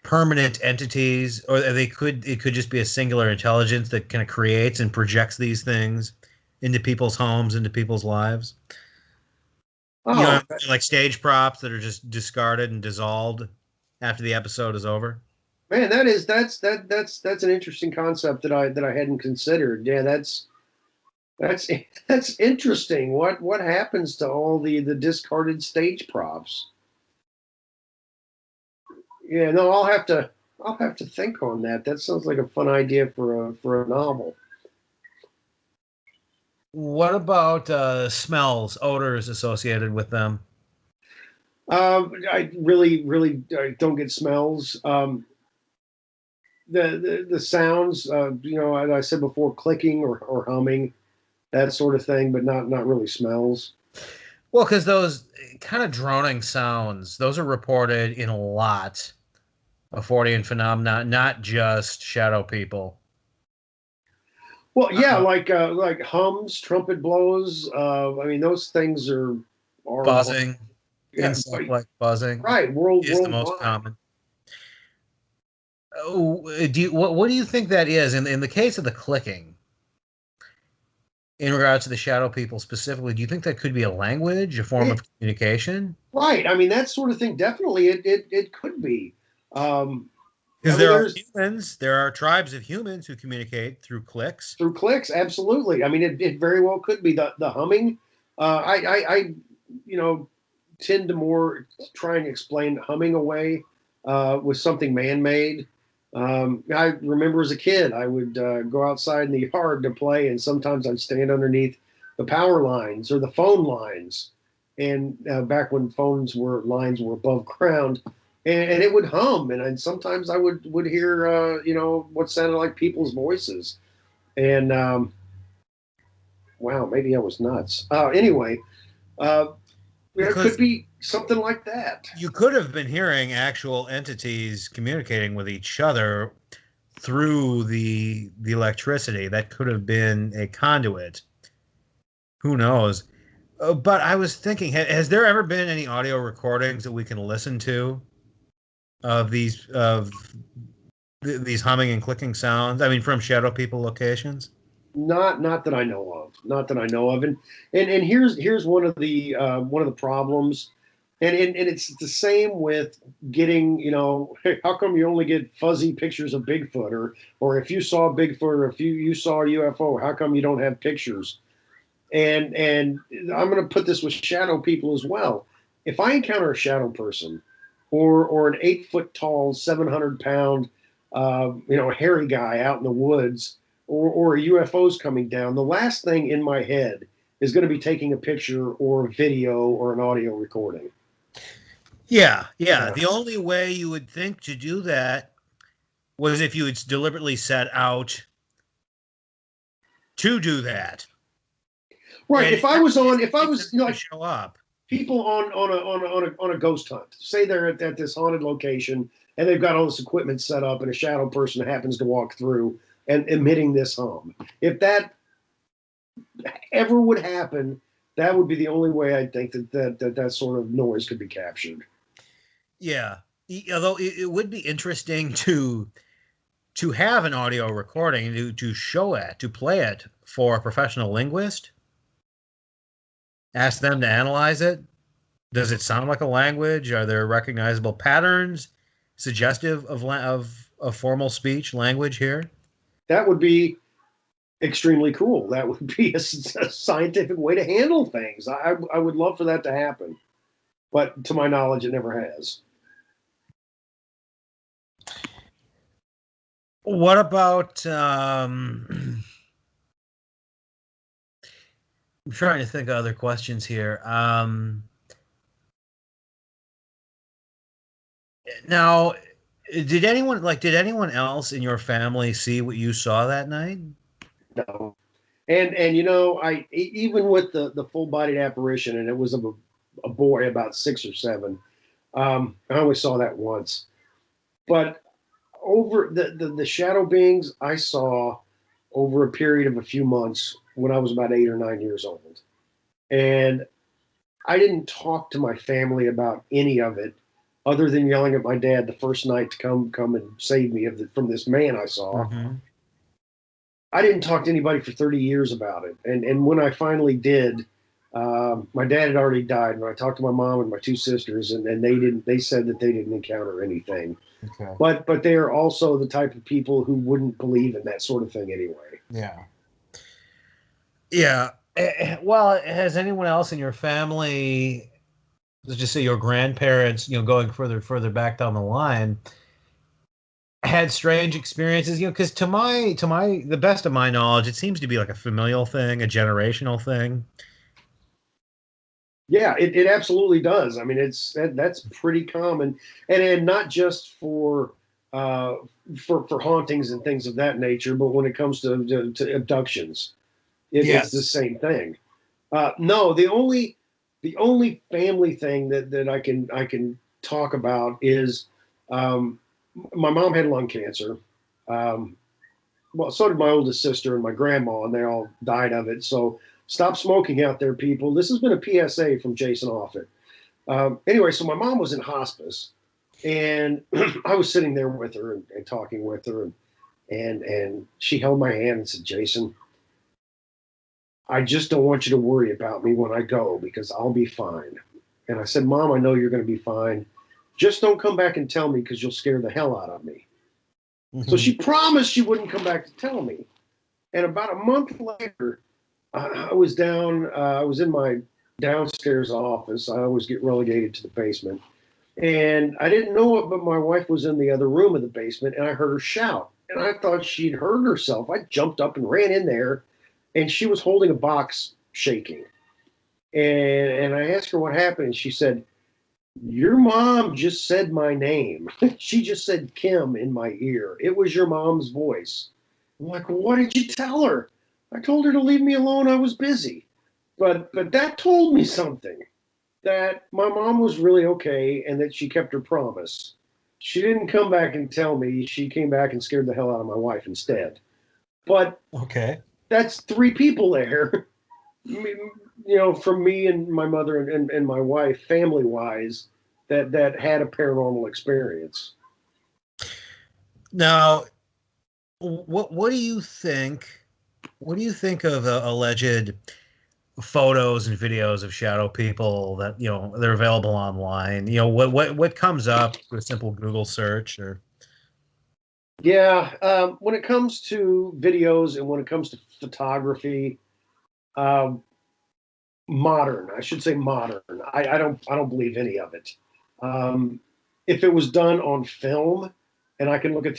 permanent entities, or it could just be a singular intelligence that kind of creates and projects these things into people's homes, into people's lives? Oh Like stage props that are just discarded and dissolved after the episode is over. man, that's an interesting concept that I hadn't considered. Yeah, that's that's interesting. What happens to all the discarded stage props? Yeah, no, I'll have to think on that. That sounds like a fun idea for a novel. What about smells, odors associated with them? I really don't get smells. The sounds, as I said before, clicking or humming, that sort of thing, but not really smells. Well, because those kind of droning sounds, those are reported in a lot of Fortean phenomena, not just shadow people. Well, yeah, like hums, trumpet blows. I mean, those things are Buzzing, yeah, insect-like buzzing right. is the most Worldwide. common. Oh, what do you think that is? In the case of the clicking, in regards to the shadow people specifically, do you think that could be a language, a form of communication? Right. I mean, that sort of thing, definitely it could be. Because I mean, there are there's humans, there are tribes of humans who communicate through clicks. through clicks, absolutely. I mean, it very well could be the humming. I you know tend to more try and explain humming away with something man-made. I remember as a kid, I would go outside in the yard to play, and sometimes I'd stand underneath the power lines or the phone lines, and back when lines were above ground, and it would hum, and sometimes I would hear what sounded like people's voices, and wow, maybe I was nuts. Anyway, uh, it could Because be something like that. you could have been hearing actual entities communicating with each other through the electricity. That could have been a conduit. Who knows? But I was thinking, has there ever been any audio recordings that we can listen to of these humming and clicking sounds? I mean, from shadow people locations. Not that I know of. Not that I know of. And here's one of the problems. And it's the same with getting, how come you only get fuzzy pictures of Bigfoot, or if you saw Bigfoot, or if you saw a UFO, how come you don't have pictures? And I'm going to put this with shadow people as well. If I encounter a shadow person, or an 8 foot tall, 700 pound, hairy guy out in the woods, or a UFO's coming down, the last thing in my head is going to be taking a picture or a video or an audio recording. Yeah. The only way you would think to do that was if you had deliberately set out to do that. Right. And If I was to show up. People on a ghost hunt, say they're at this haunted location and they've got all this equipment set up, and a shadow person happens to walk through and emitting this hum. If that ever would happen, that would be the only way I think that sort of noise could be captured. Yeah. Although it would be interesting to have an audio recording, to show it, to play it for a professional linguist. Ask them to analyze it. Does it sound like a language? Are there recognizable patterns suggestive of formal speech language here? That would be extremely cool. That would be a scientific way to handle things. I would love for that to happen, but to my knowledge, it never has. What about I'm trying to think of other questions here. Now, did anyone else in your family see what you saw that night? No, and I even with the full bodied apparition, and it was a boy about 6 or 7. I only saw that once, but over the shadow beings I saw over a period of a few months when I was about 8 or 9 years old, and I didn't talk to my family about any of it, other than yelling at my dad the first night to come and save me from this man I saw. Mm-hmm. I didn't talk to anybody for 30 years about it. And when I finally did, my dad had already died. And I talked to my mom and my 2 sisters, and they said that they didn't encounter anything. Okay. But they are also the type of people who wouldn't believe in that sort of thing anyway. Yeah. Yeah. Well, has anyone else in your family, let's just say your grandparents, going further back down the line, had strange experiences? Because the best of my knowledge, it seems to be like a familial thing, a generational thing. Yeah, it absolutely does. I mean, that's pretty common, and not just for hauntings and things of that nature, but when it comes to abductions, it's the same thing. No, the only family thing that I can talk about is my mom had lung cancer. Um, well, so did my oldest sister and my grandma, and they all died of it. So stop smoking out there, people. This has been a PSA from Jason Offutt. Anyway, so my mom was in hospice, and I was sitting there with her and talking with her, and she held my hand and said, "Jason, I just don't want you to worry about me when I go because I'll be fine. And I said, Mom, I know you're going to be fine. Just don't come back and tell me because you'll scare the hell out of me. So she promised she wouldn't come back to tell me. And about a month later, I was down, I was in my downstairs office. I always get relegated to the basement. And I didn't know it, but my wife was in the other room of the basement, and I heard her shout. And I thought she'd hurt herself. I jumped up and ran in there, and she was holding a box shaking. And I asked her what happened, and she said, Your mom just said my name. She just said Kim in my ear. It was your mom's voice. I'm like, what did you tell her? I told her to leave me alone. I was busy. But that told me something, that my mom was really okay and that she kept her promise. She didn't come back and tell me. She came back and scared the hell out of my wife instead. But Okay. that's three people there, from me and my mother and my wife, family wise, that had a paranormal experience. Now, what do you think? What do you think of alleged photos and videos of shadow people that they're available online? What comes up with a simple Google search or? Yeah, when it comes to videos and when it comes to photography, modern. I should say modern. I don't believe any of it. If it was done on film, and I can look at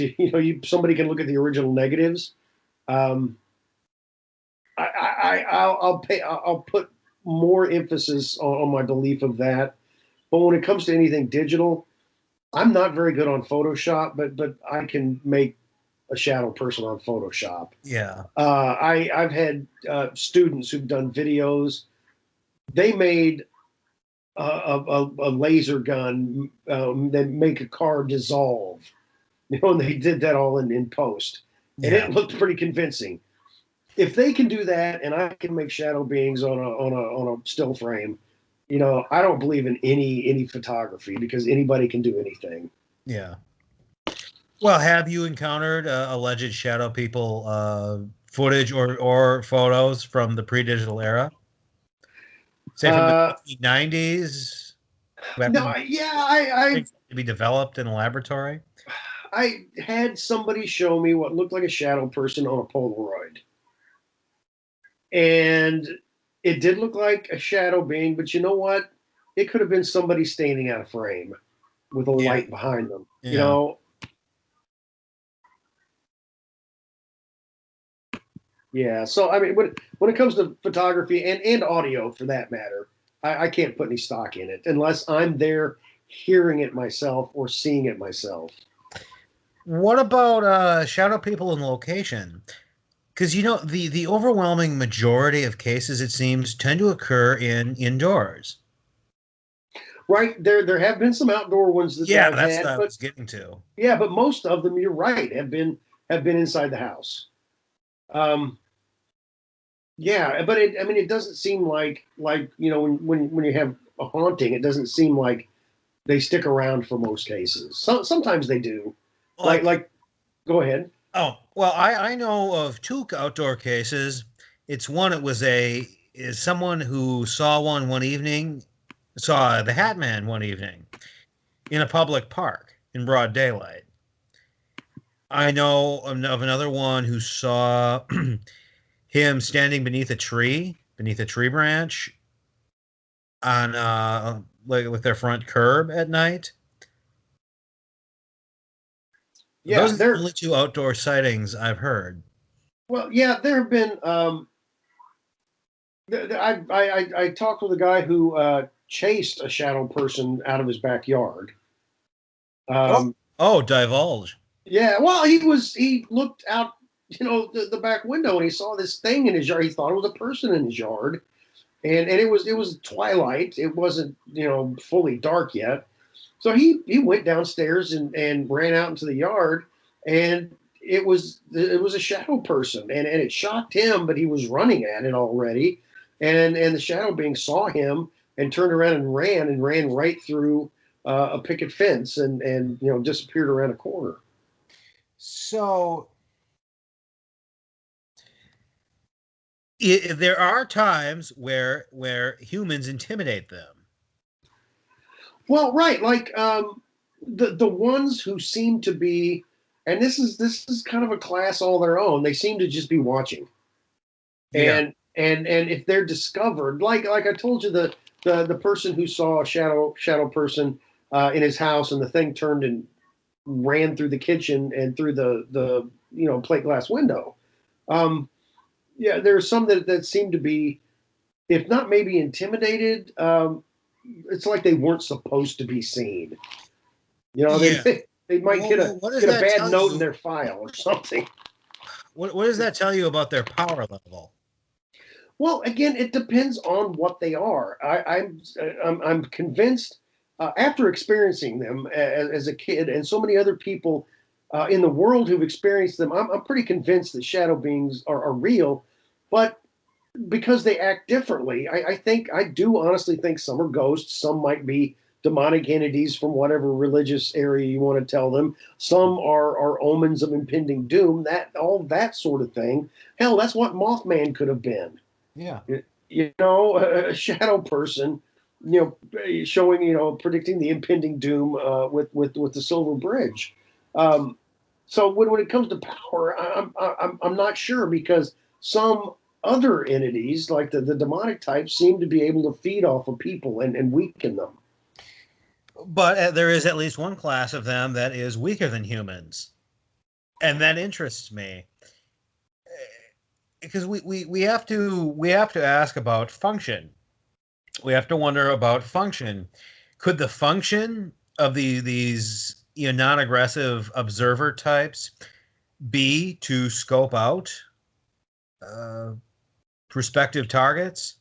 somebody can look at the original negatives. I'll put more emphasis on my belief of that. But when it comes to anything digital, I'm not very good on Photoshop, but I can make a shadow person on Photoshop. Yeah. I've had students who've done videos. They made a laser gun that make a car dissolve. And they did that all in post, and Yeah. it looked pretty convincing. If they can do that, and I can make shadow beings on a still frame, I don't believe in any photography because anybody can do anything. Yeah. Well, have you encountered alleged shadow people footage or photos from the pre-digital era? Say from the 1990s? No, yeah, To be developed in a laboratory? I had somebody show me what looked like a shadow person on a Polaroid. And it did look like a shadow being, but you know what? It could have been somebody standing out of frame with a light behind them. Yeah. Yeah. So I mean, when it comes to photography and audio, for that matter, I can't put any stock in it unless I'm there hearing it myself or seeing it myself. What about shadow people in location? Because the overwhelming majority of cases, it seems, tend to occur indoors. Right. There have been some outdoor ones that Yeah, I've that's had, what I but was getting to. yeah, but most of them, you're right, have been inside the house. Yeah, but it doesn't seem like when you have a haunting, it doesn't seem like they stick around for most cases. Sometimes they do. Like go ahead. Oh, well, I know of two outdoor cases. It's one, is someone who saw one evening, saw the Hatman one evening in a public park in broad daylight. I know of another one who saw him standing beneath a tree branch on like with their front curb at night. Yeah, Those are the only two outdoor sightings I've heard. well, yeah, there have been. I talked with a guy who chased a shadow person out of his backyard. Divulge. Yeah, well, he looked out, the back window and he saw this thing in his yard. He thought it was a person in his yard, and it was twilight. It wasn't fully dark yet. So he went downstairs and ran out into the yard, and it was a shadow person, and it shocked him, but he was running at it already, and the shadow being saw him and turned around and ran right through a picket fence and disappeared around a corner. So There are times where humans intimidate them. Well, right, like the ones who seem to be, and this is kind of a class all their own. They seem to just be watching, Yeah. and if they're discovered, like I told you, the person who saw a shadow person in his house, and the thing turned and ran through the kitchen and through the plate glass window. Yeah, there's some that seem to be, if not maybe intimidated. It's like they weren't supposed to be seen. Yeah. They might get What does a that bad tell note in you? their file or something. What does that tell you about their power level? Well, again, it depends on what they are. I'm convinced after experiencing them as a kid, and so many other people in the world who've experienced them. I'm pretty convinced that shadow beings are real, but because they act differently, I do honestly think some are ghosts, some might be demonic entities from whatever religious area you want to tell them. Some are omens of impending doom. All that sort of thing. Hell, that's what Mothman could have been. Yeah. A shadow person, showing, predicting the impending doom with the Silver Bridge. Um, so when it comes to power, I'm not sure, because some other entities like the demonic types seem to be able to feed off of people and weaken them. But there is at least one class of them that is weaker than humans, and that interests me because we have to ask about function. We have to wonder about function. Could the function of these non-aggressive observer types be to scope out uh, prospective targets?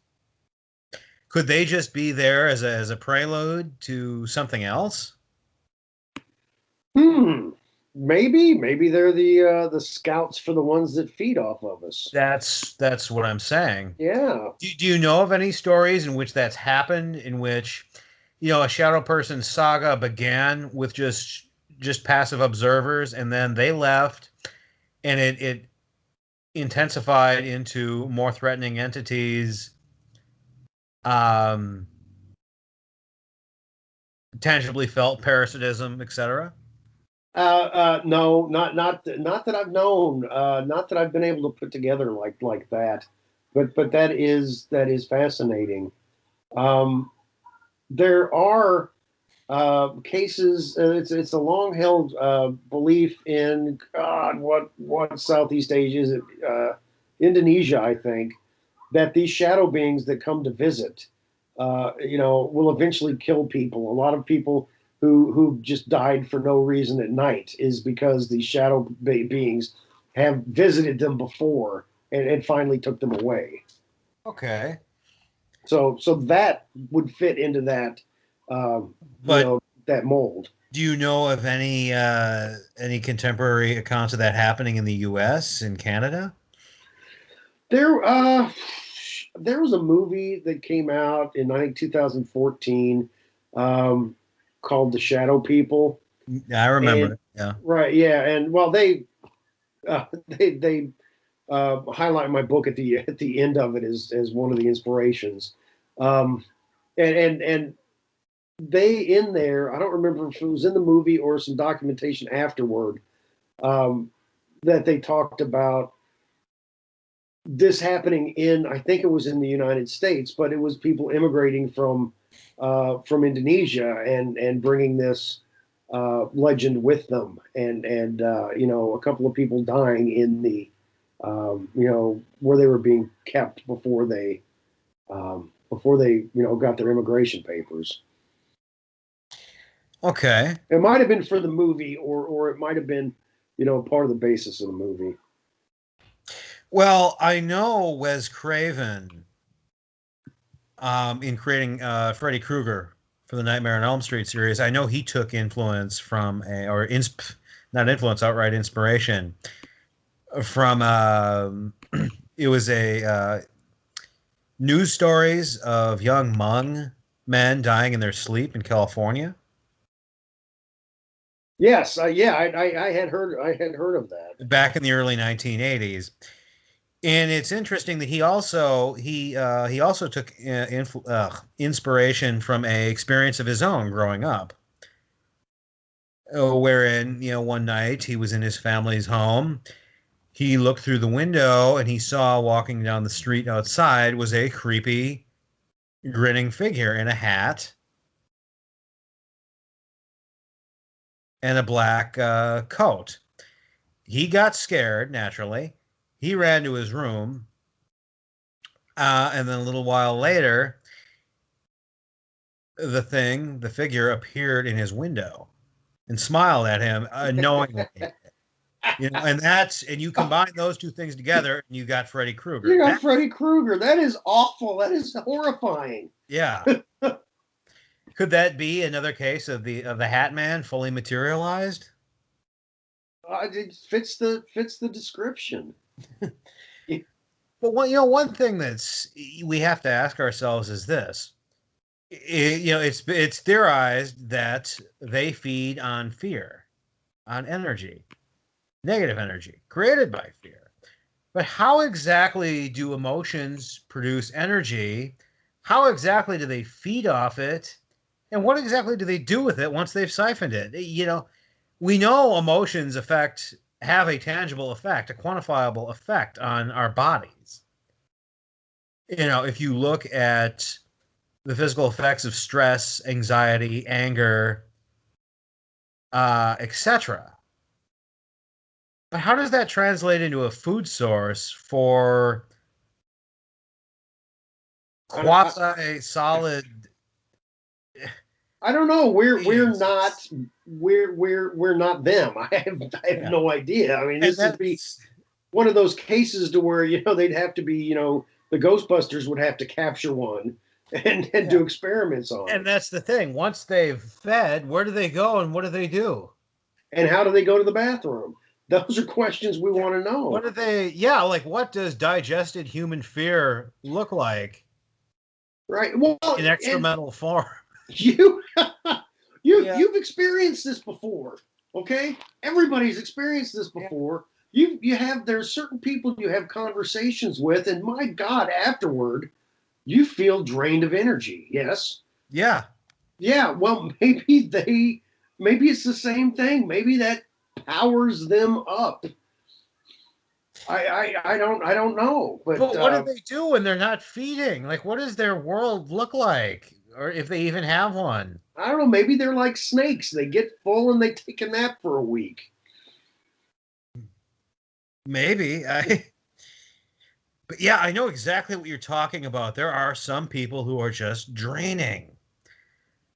Could they just be there as a prelude to something else? Maybe they're the scouts for the ones that feed off of us. That's what I'm saying. Yeah. Do you know of any stories in which that's happened, in which a shadow person saga began with just passive observers, and then they left, and it intensified into more threatening entities, um, tangibly felt parasitism, etc.? No, not that I've known, not that I've been able to put together like that, but that is fascinating. Um, there are cases. It's a long held belief in God. What Southeast Asia is it? Indonesia, I think, that these shadow beings that come to visit, will eventually kill people. A lot of people who just died for no reason at night is because these shadow beings have visited them before and finally took them away. Okay, So that would fit into that, but that mold. do you know of any contemporary accounts of that happening in the U.S. and Canada? There, there was a movie that came out in, I think, 2014, um, called The Shadow People. I remember And it. Yeah. right, yeah, and well, they highlight my book at the end of it as one of the inspirations. Um, and they in there, I don't remember if it was in the movie or some documentation afterward, um, that they talked about this happening in, I think it was in the United States, but it was people immigrating from Indonesia and bringing this legend with them, and a couple of people dying in the where they were being kept before they got their immigration papers. Okay. It might have been for the movie, or it might have been part of the basis of the movie. Well, I know Wes Craven, in creating Freddy Krueger for the Nightmare on Elm Street series. I know he took influence from not influence, outright inspiration from it was a news stories of young Hmong men dying in their sleep in California. Yes, yeah, I had heard of that. Back in the early 1980s. And it's interesting that he also took inspiration from a experience of his own growing up, wherein one night he was in his family's home. He looked through the window and he saw walking down the street outside was a creepy, grinning figure in a hat and a black coat. He got scared, naturally. He ran to his room. And then a little while later, the figure appeared in his window and smiled at him knowingly. And you combine those two things together and you got Freddy Krueger. You got Freddy Krueger. That is awful. That is horrifying. Yeah. Could that be another case of the Hatman fully materialized? It fits the description. But one thing we have to ask ourselves is this. It's theorized that they feed on fear, on energy, negative energy created by fear. But how exactly do emotions produce energy? How exactly do they feed off it? And what exactly do they do with it once they've siphoned it? We know emotions have a tangible effect, a quantifiable effect on our bodies. If you look at the physical effects of stress, anxiety, anger, etc. But how does that translate into a food source for quasi-solid? I don't know. We're not them. I have no idea. I mean, this would be one of those cases to where they'd have to be the Ghostbusters would have to capture one and do experiments on. And that's the thing. Once they've fed, where do they go and what do they do? And how do they go to the bathroom? Those are questions we want to know. What do they? Yeah, like what does digested human fear look like? Right. Well, in excremental form. You've experienced this before, okay? Everybody's experienced this before. There's certain people you have conversations with, and my God, afterward, you feel drained of energy. Yes. Yeah. Yeah. Well, maybe it's the same thing. Maybe that powers them up. I don't know. But what do they do when they're not feeding? Like, what does their world look like? Or if they even have one? I don't know. Maybe they're like snakes. They get full and they take a nap for a week. Maybe. But yeah, I know exactly what you're talking about. There are some people who are just draining.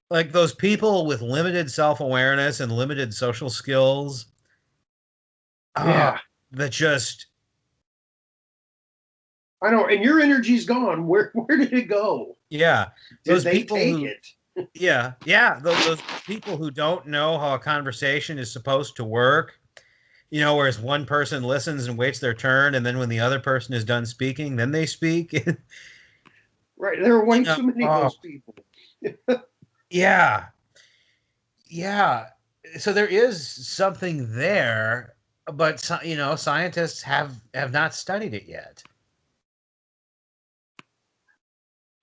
Like those people with limited self-awareness and limited social skills. Yeah. That just... I know, and your energy's gone. Where did it go? Yeah. Did they take it? Yeah. Those people who don't know how a conversation is supposed to work, whereas one person listens and waits their turn, and then when the other person is done speaking, then they speak. Right. There are way too many of those people. Yeah. Yeah. So there is something there, but scientists have not studied it yet.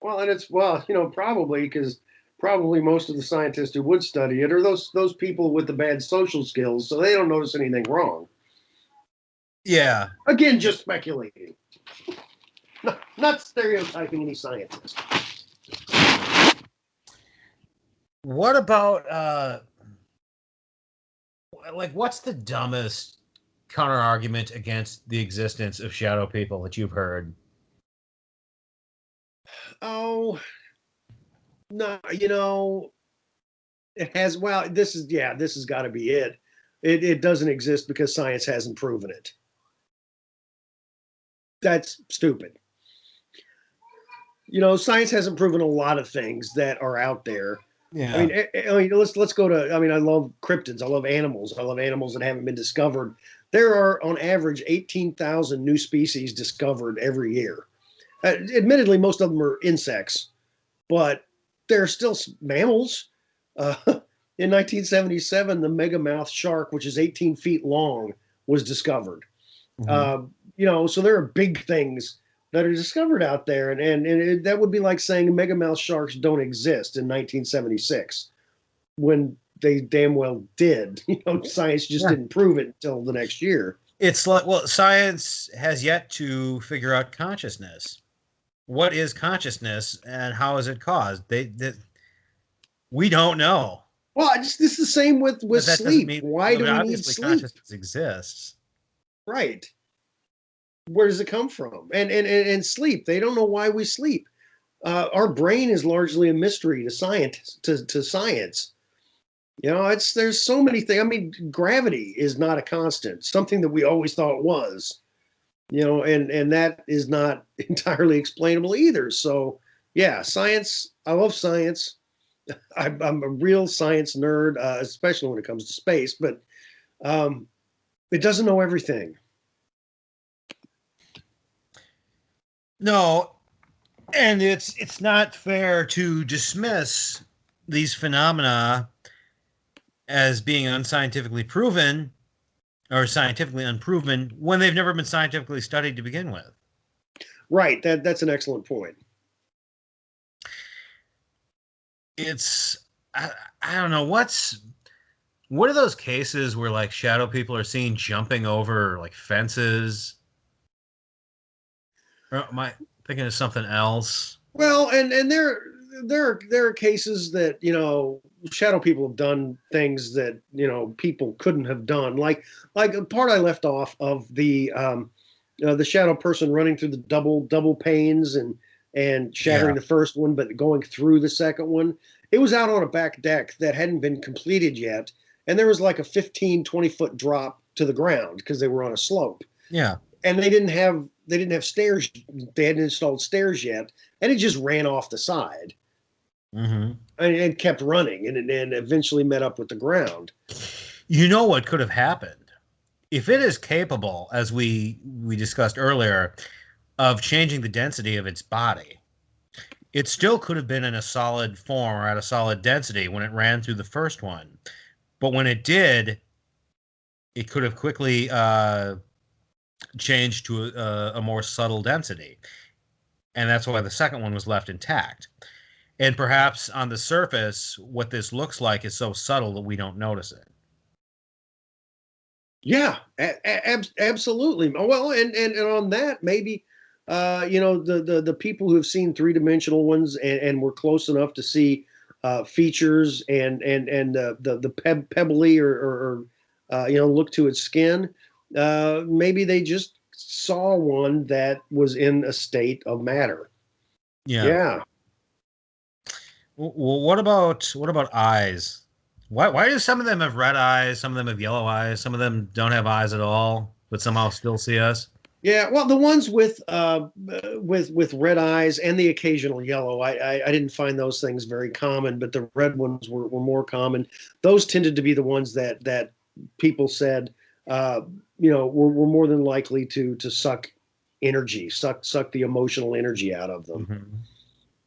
Well, and it's probably because most of the scientists who would study it are those people with the bad social skills, so they don't notice anything wrong. Yeah. Again, just speculating. Not stereotyping any scientist. What about what's the dumbest counter argument against the existence of shadow people that you've heard? Oh, no, it has. Well, this has got to be it. It doesn't exist because science hasn't proven it. That's stupid. Science hasn't proven a lot of things that are out there. Yeah. I mean, let's go to. I love cryptids. I love animals. I love animals that haven't been discovered. There are, on average, 18,000 new species discovered every year. Admittedly, most of them are insects, but they're still mammals. In 1977, the megamouth shark, which is 18 feet long, was discovered. Mm-hmm. So there are big things that are discovered out there, and that would be like saying megamouth sharks don't exist in 1976 when they damn well did. Science just didn't prove it until the next year. It's like, well, science has yet to figure out consciousness. What is consciousness and how is it caused? We don't know. Well, this is the same with sleep. Mean, why do we need sleep? Consciousness exists. Right. Where does it come from? And sleep. They don't know why we sleep. Our brain is largely a mystery to science. There's so many things. I mean, gravity is not a constant. Something that we always thought it was. And that is not entirely explainable either. So, yeah, science. I love science. I'm a real science nerd, especially when it comes to space. But it doesn't know everything. No, and it's not fair to dismiss these phenomena as being unscientifically proven or scientifically unproven when they've never been scientifically studied to begin with. Right. That's an excellent point. I don't know, what are those cases where like shadow people are seen jumping over like fences? Or am I thinking of something else? Well, and there are cases that shadow people have done things that people couldn't have done. Like a part I left off of the shadow person running through the double panes and shattering the first one, but going through the second one. It was out on a back deck that hadn't been completed yet, and there was like a 20 foot drop to the ground because they were on a slope. Yeah. And they didn't have stairs. They hadn't installed stairs yet, and it just ran off the side. Mm-hmm. And it kept running, and eventually met up with the ground. You know what could have happened if it is capable, as we discussed earlier, of changing the density of its body. It still could have been in a solid form or at a solid density when it ran through the first one, but when it did, it could have quickly changed to a more subtle density. And that's why the second one was left intact. And perhaps on the surface, what this looks like is so subtle that we don't notice it. Yeah, absolutely. Well, and on that, maybe, the people who have seen 3-dimensional ones and were close enough to see features and the pebbly or look to its skin. Maybe they just saw one that was in a state of matter. Yeah. Well, what about eyes? Why do some of them have red eyes, some of them have yellow eyes, some of them don't have eyes at all, but somehow still see us? Yeah, well, the ones with red eyes and the occasional yellow, I didn't find those things very common, but the red ones were more common. Those tended to be the ones that people said, were more than likely to suck energy, suck the emotional energy out of them. Mm-hmm.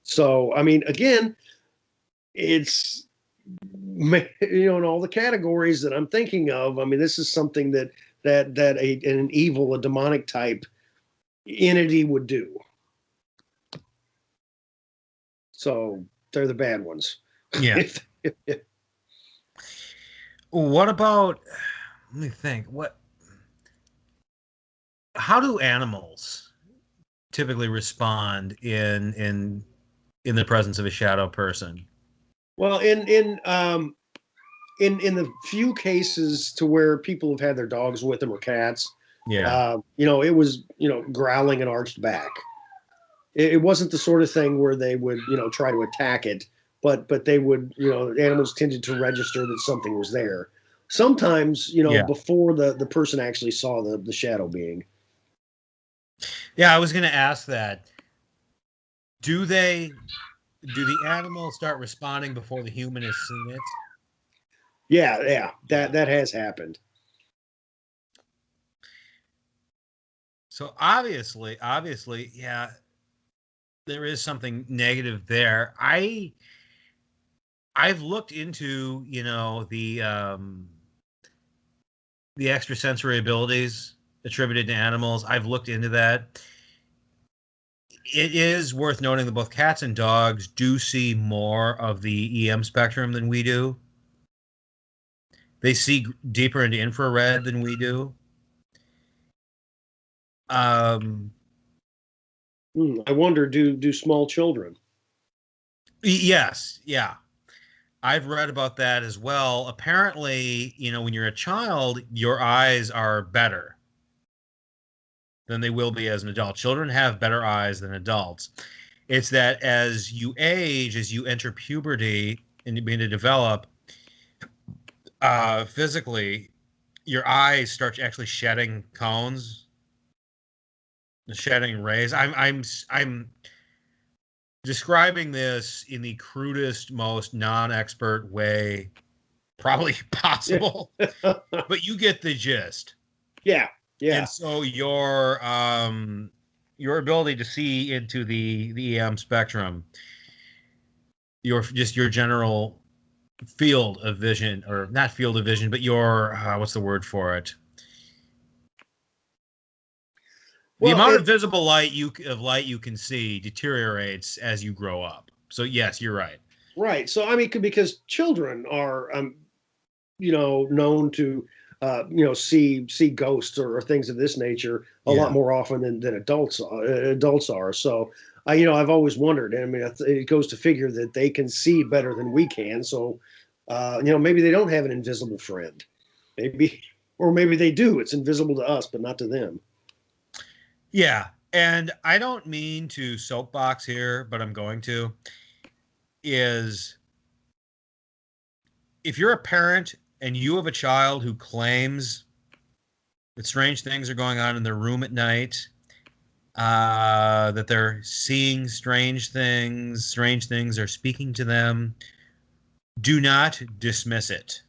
So, I mean, again, it's in all the categories that I'm thinking of. I mean, this is something that an evil, a demonic type entity would do. So they're the bad ones. Yeah. What about? Let me think. How do animals typically respond in the presence of a shadow person? Well, in the few cases to where people have had their dogs with them or cats, it was growling and arched back. It wasn't the sort of thing where they would try to attack it, but they would animals tended to register that something was there. Sometimes before the person actually saw the shadow being. Yeah, I was going to ask that. Do the animals start responding before the human has seen it? Yeah, that has happened. So obviously, yeah, there is something negative there. I've looked into, the extrasensory abilities attributed to animals. I've looked into that. It is worth noting that both cats and dogs do see more of the EM spectrum than we do. They see deeper into infrared than we do. I wonder, do small children? Yes, yeah. I've read about that as well. Apparently, when you're a child, your eyes are better than they will be as an adult. Children have better eyes than adults. It's that as you age, as you enter puberty and you begin to develop physically, your eyes start actually shedding cones, shedding rays. I'm describing this in the crudest, most non-expert way probably possible, but you get the gist. Yeah. And so your ability to see into the EM spectrum, your general field of vision, or not field of vision, but your what's the word for it? The amount of visible light you can see deteriorates as you grow up. So yes, you're right. Right. So I mean, because children are, known to, see ghosts or things of this nature a lot more often than adults are. So I've always wondered. I mean, it goes to figure that they can see better than we can. So, maybe they don't have an invisible friend. Maybe, or maybe they do. It's invisible to us, but not to them. Yeah. And I don't mean to soapbox here, but I'm going to. Is if you're a parent and you have a child who claims that strange things are going on in their room at night, that they're seeing strange things are speaking to them, do not dismiss it.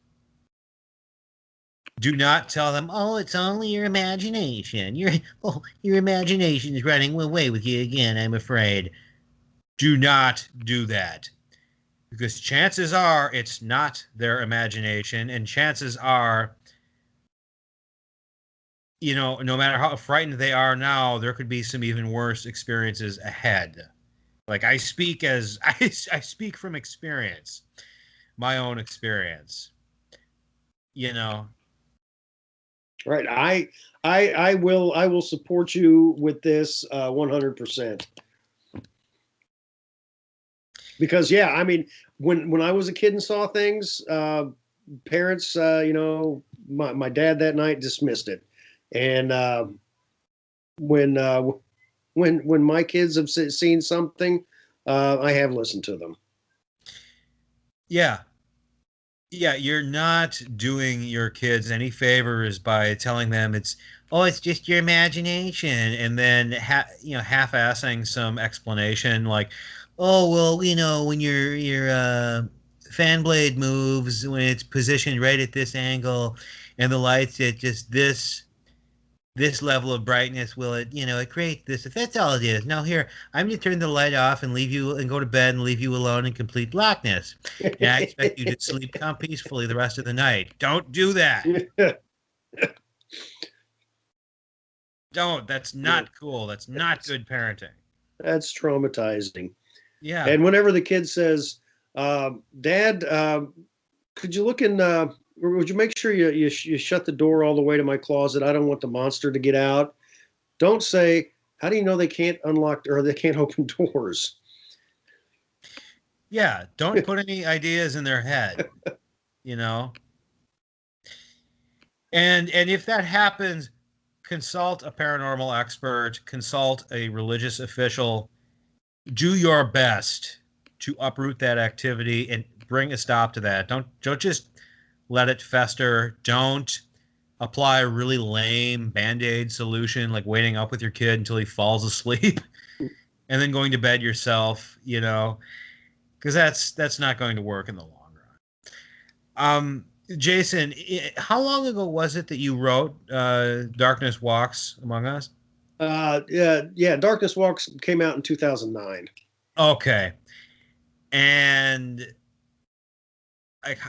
Do not tell them, oh, it's only your imagination. Your imagination is running away with you again, I'm afraid. Do not do that. Because chances are it's not their imagination, and chances are, no matter how frightened they are now, there could be some even worse experiences ahead. Like I speak from experience, my own experience. Right. I will support you with this 100%. Because I mean, when I was a kid and saw things, parents, my dad that night dismissed it, and when my kids have seen something, I have listened to them. Yeah. Yeah, you're not doing your kids any favors by telling them it's just your imagination, and then half-assing some explanation like, oh well, when your fan blade moves when it's positioned right at this angle, and the light's at just this level of brightness, it creates this. If that's all it is. Now here, I'm going to turn the light off and leave you and go to bed and leave you alone in complete blackness. And I expect you to sleep peacefully the rest of the night. Don't do that. Don't. That's not cool. That's not good parenting. That's traumatizing. Yeah. And whenever the kid says, Dad, could you look in, would you make sure you shut the door all the way to my closet? I don't want the monster to get out. Don't say, how do you know they can't unlock or they can't open doors? Yeah. Don't put any ideas in their head, And if that happens, consult a paranormal expert, consult a religious official. Do your best to uproot that activity and bring a stop to that. Don't just let it fester. Don't apply a really lame Band-Aid solution like waiting up with your kid until he falls asleep and then going to bed yourself, because that's not going to work in the long run. Jason, how long ago was it that you wrote Darkness Walks Among Us? Yeah, Darkness Walks came out in 2009. Okay. And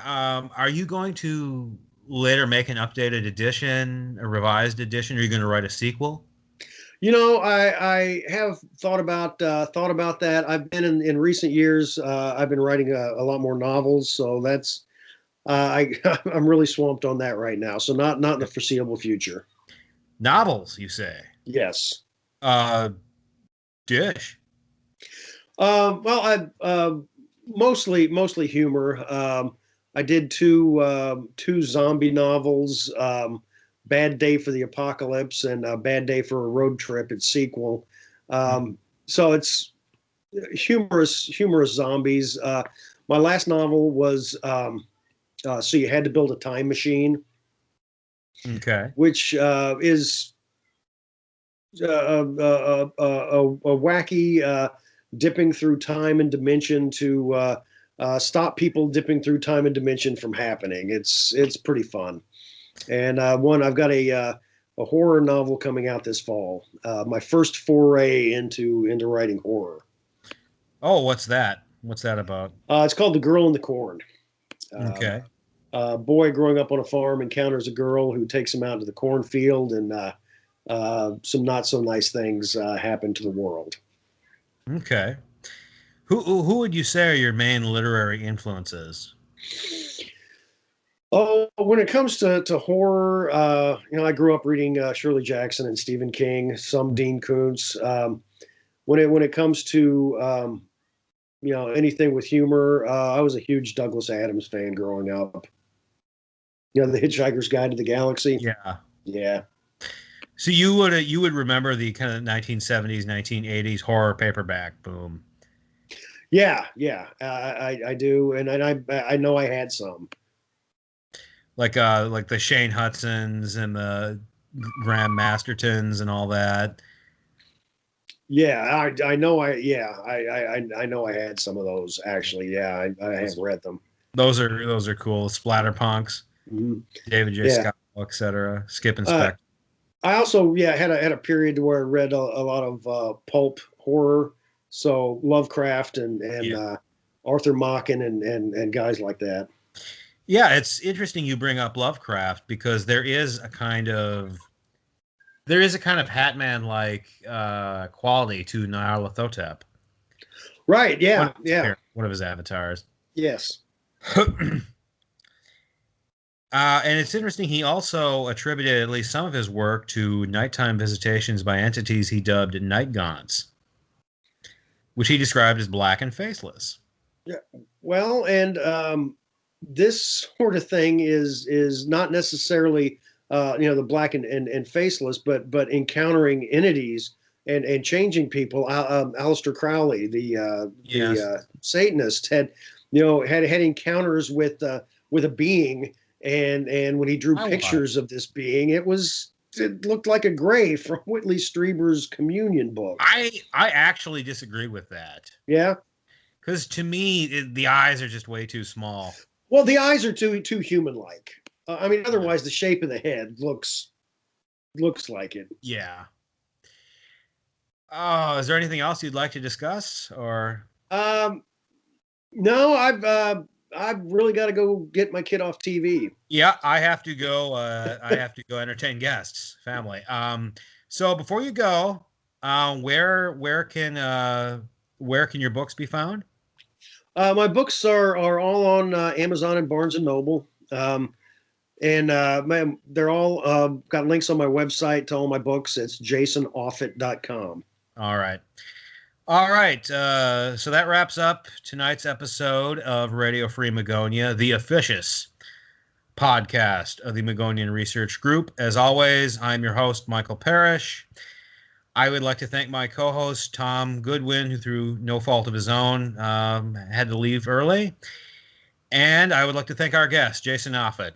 are you going to later make an updated edition, a revised edition? Are you going to write a sequel? I have thought about that. I've been in recent years. I've been writing a lot more novels, so that's I'm really swamped on that right now. So not in the foreseeable future. Novels, you say? Yes. Uh, Dish. Well, I mostly humor. I did two zombie novels. Bad Day for the Apocalypse and Bad Day for a Road Trip, its sequel. So it's humorous zombies. My last novel was So You Had to Build a Time Machine, Okay. which is a wacky dipping through time and dimension to stop people dipping through time and dimension from happening. It's pretty fun. And I've got a horror novel coming out this fall. My first foray into writing horror. Oh, what's that? What's that about? It's called The Girl in the Corn. Okay. A boy growing up on a farm encounters a girl who takes him out to the cornfield, and some not so nice things happen to the world. Okay. Who would you say are your main literary influences? Oh, when it comes to horror, I grew up reading Shirley Jackson and Stephen King, some Dean Koontz. When it comes to anything with humor, I was a huge Douglas Adams fan growing up. The Hitchhiker's Guide to the Galaxy. Yeah. Yeah. So you would remember the kind of 1970s, 1980s horror paperback boom. Yeah. I do, and I know I had some. Like the Shane Hudsons and the Graham Mastertons and all that. Yeah, I know. I know I had some of those actually. Yeah, I have read them. Those are cool. Splatterpunks, Mm-hmm. David J. Scott, etc. Skip and Spectre. I also had a period where I read a lot of pulp horror, so Lovecraft and Arthur Machen and guys like that. Yeah, it's interesting you bring up Lovecraft because there is a kind of Hatman like quality to Nyarlathotep. Right. Yeah. One of his avatars. Yes. And it's interesting. He also attributed at least some of his work to nighttime visitations by entities he dubbed night gaunts, which he described as black and faceless. Yeah. Well, and this sort of thing is not necessarily the black and faceless, but encountering entities and changing people. Aleister Crowley, the Satanist, had encounters with a being, and when he drew pictures of this being, it looked like a gray from Whitley Strieber's Communion book. I actually disagree with that. Yeah. Because to me, the eyes are just way too small. Well, the eyes are too human-like. Otherwise, the shape of the head looks like it. Yeah. Oh, is there anything else you'd like to discuss, or? No, I've really got to go get my kid off TV. Yeah, I have to go. I have to go entertain guests, family. So before you go, where can your books be found? My books are all on Amazon and Barnes and Noble. And they're all got links on my website to all my books. It's jasonoffutt.com. All right. So that wraps up tonight's episode of Radio Free Magonia, the officious podcast of the Magonian Research Group. As always, I'm your host, Michael Parish. I would like to thank my co-host, Tom Goodwin, who through no fault of his own had to leave early. And I would like to thank our guest, Jason Offutt.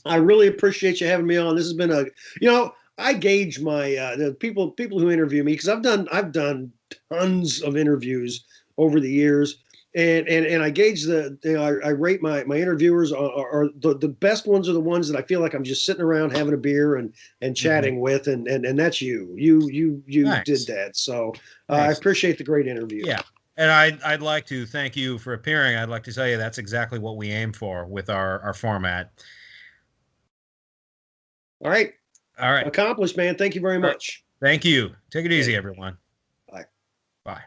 I really appreciate you having me on. This has been I gauge my the people who interview me, because I've done tons of interviews over the years, and I gauge I rate my interviewers are the best ones are the ones that I feel like I'm just sitting around having a beer and chatting with, and that's you Nice. did that. So I appreciate the great interview. Yeah. And I'd like to thank you for appearing. I'd like to tell you that's exactly what we aim for with our format. All right. All right. Accomplished, man. Thank you very much. Thank you. Take it easy, everyone. Bye. Bye.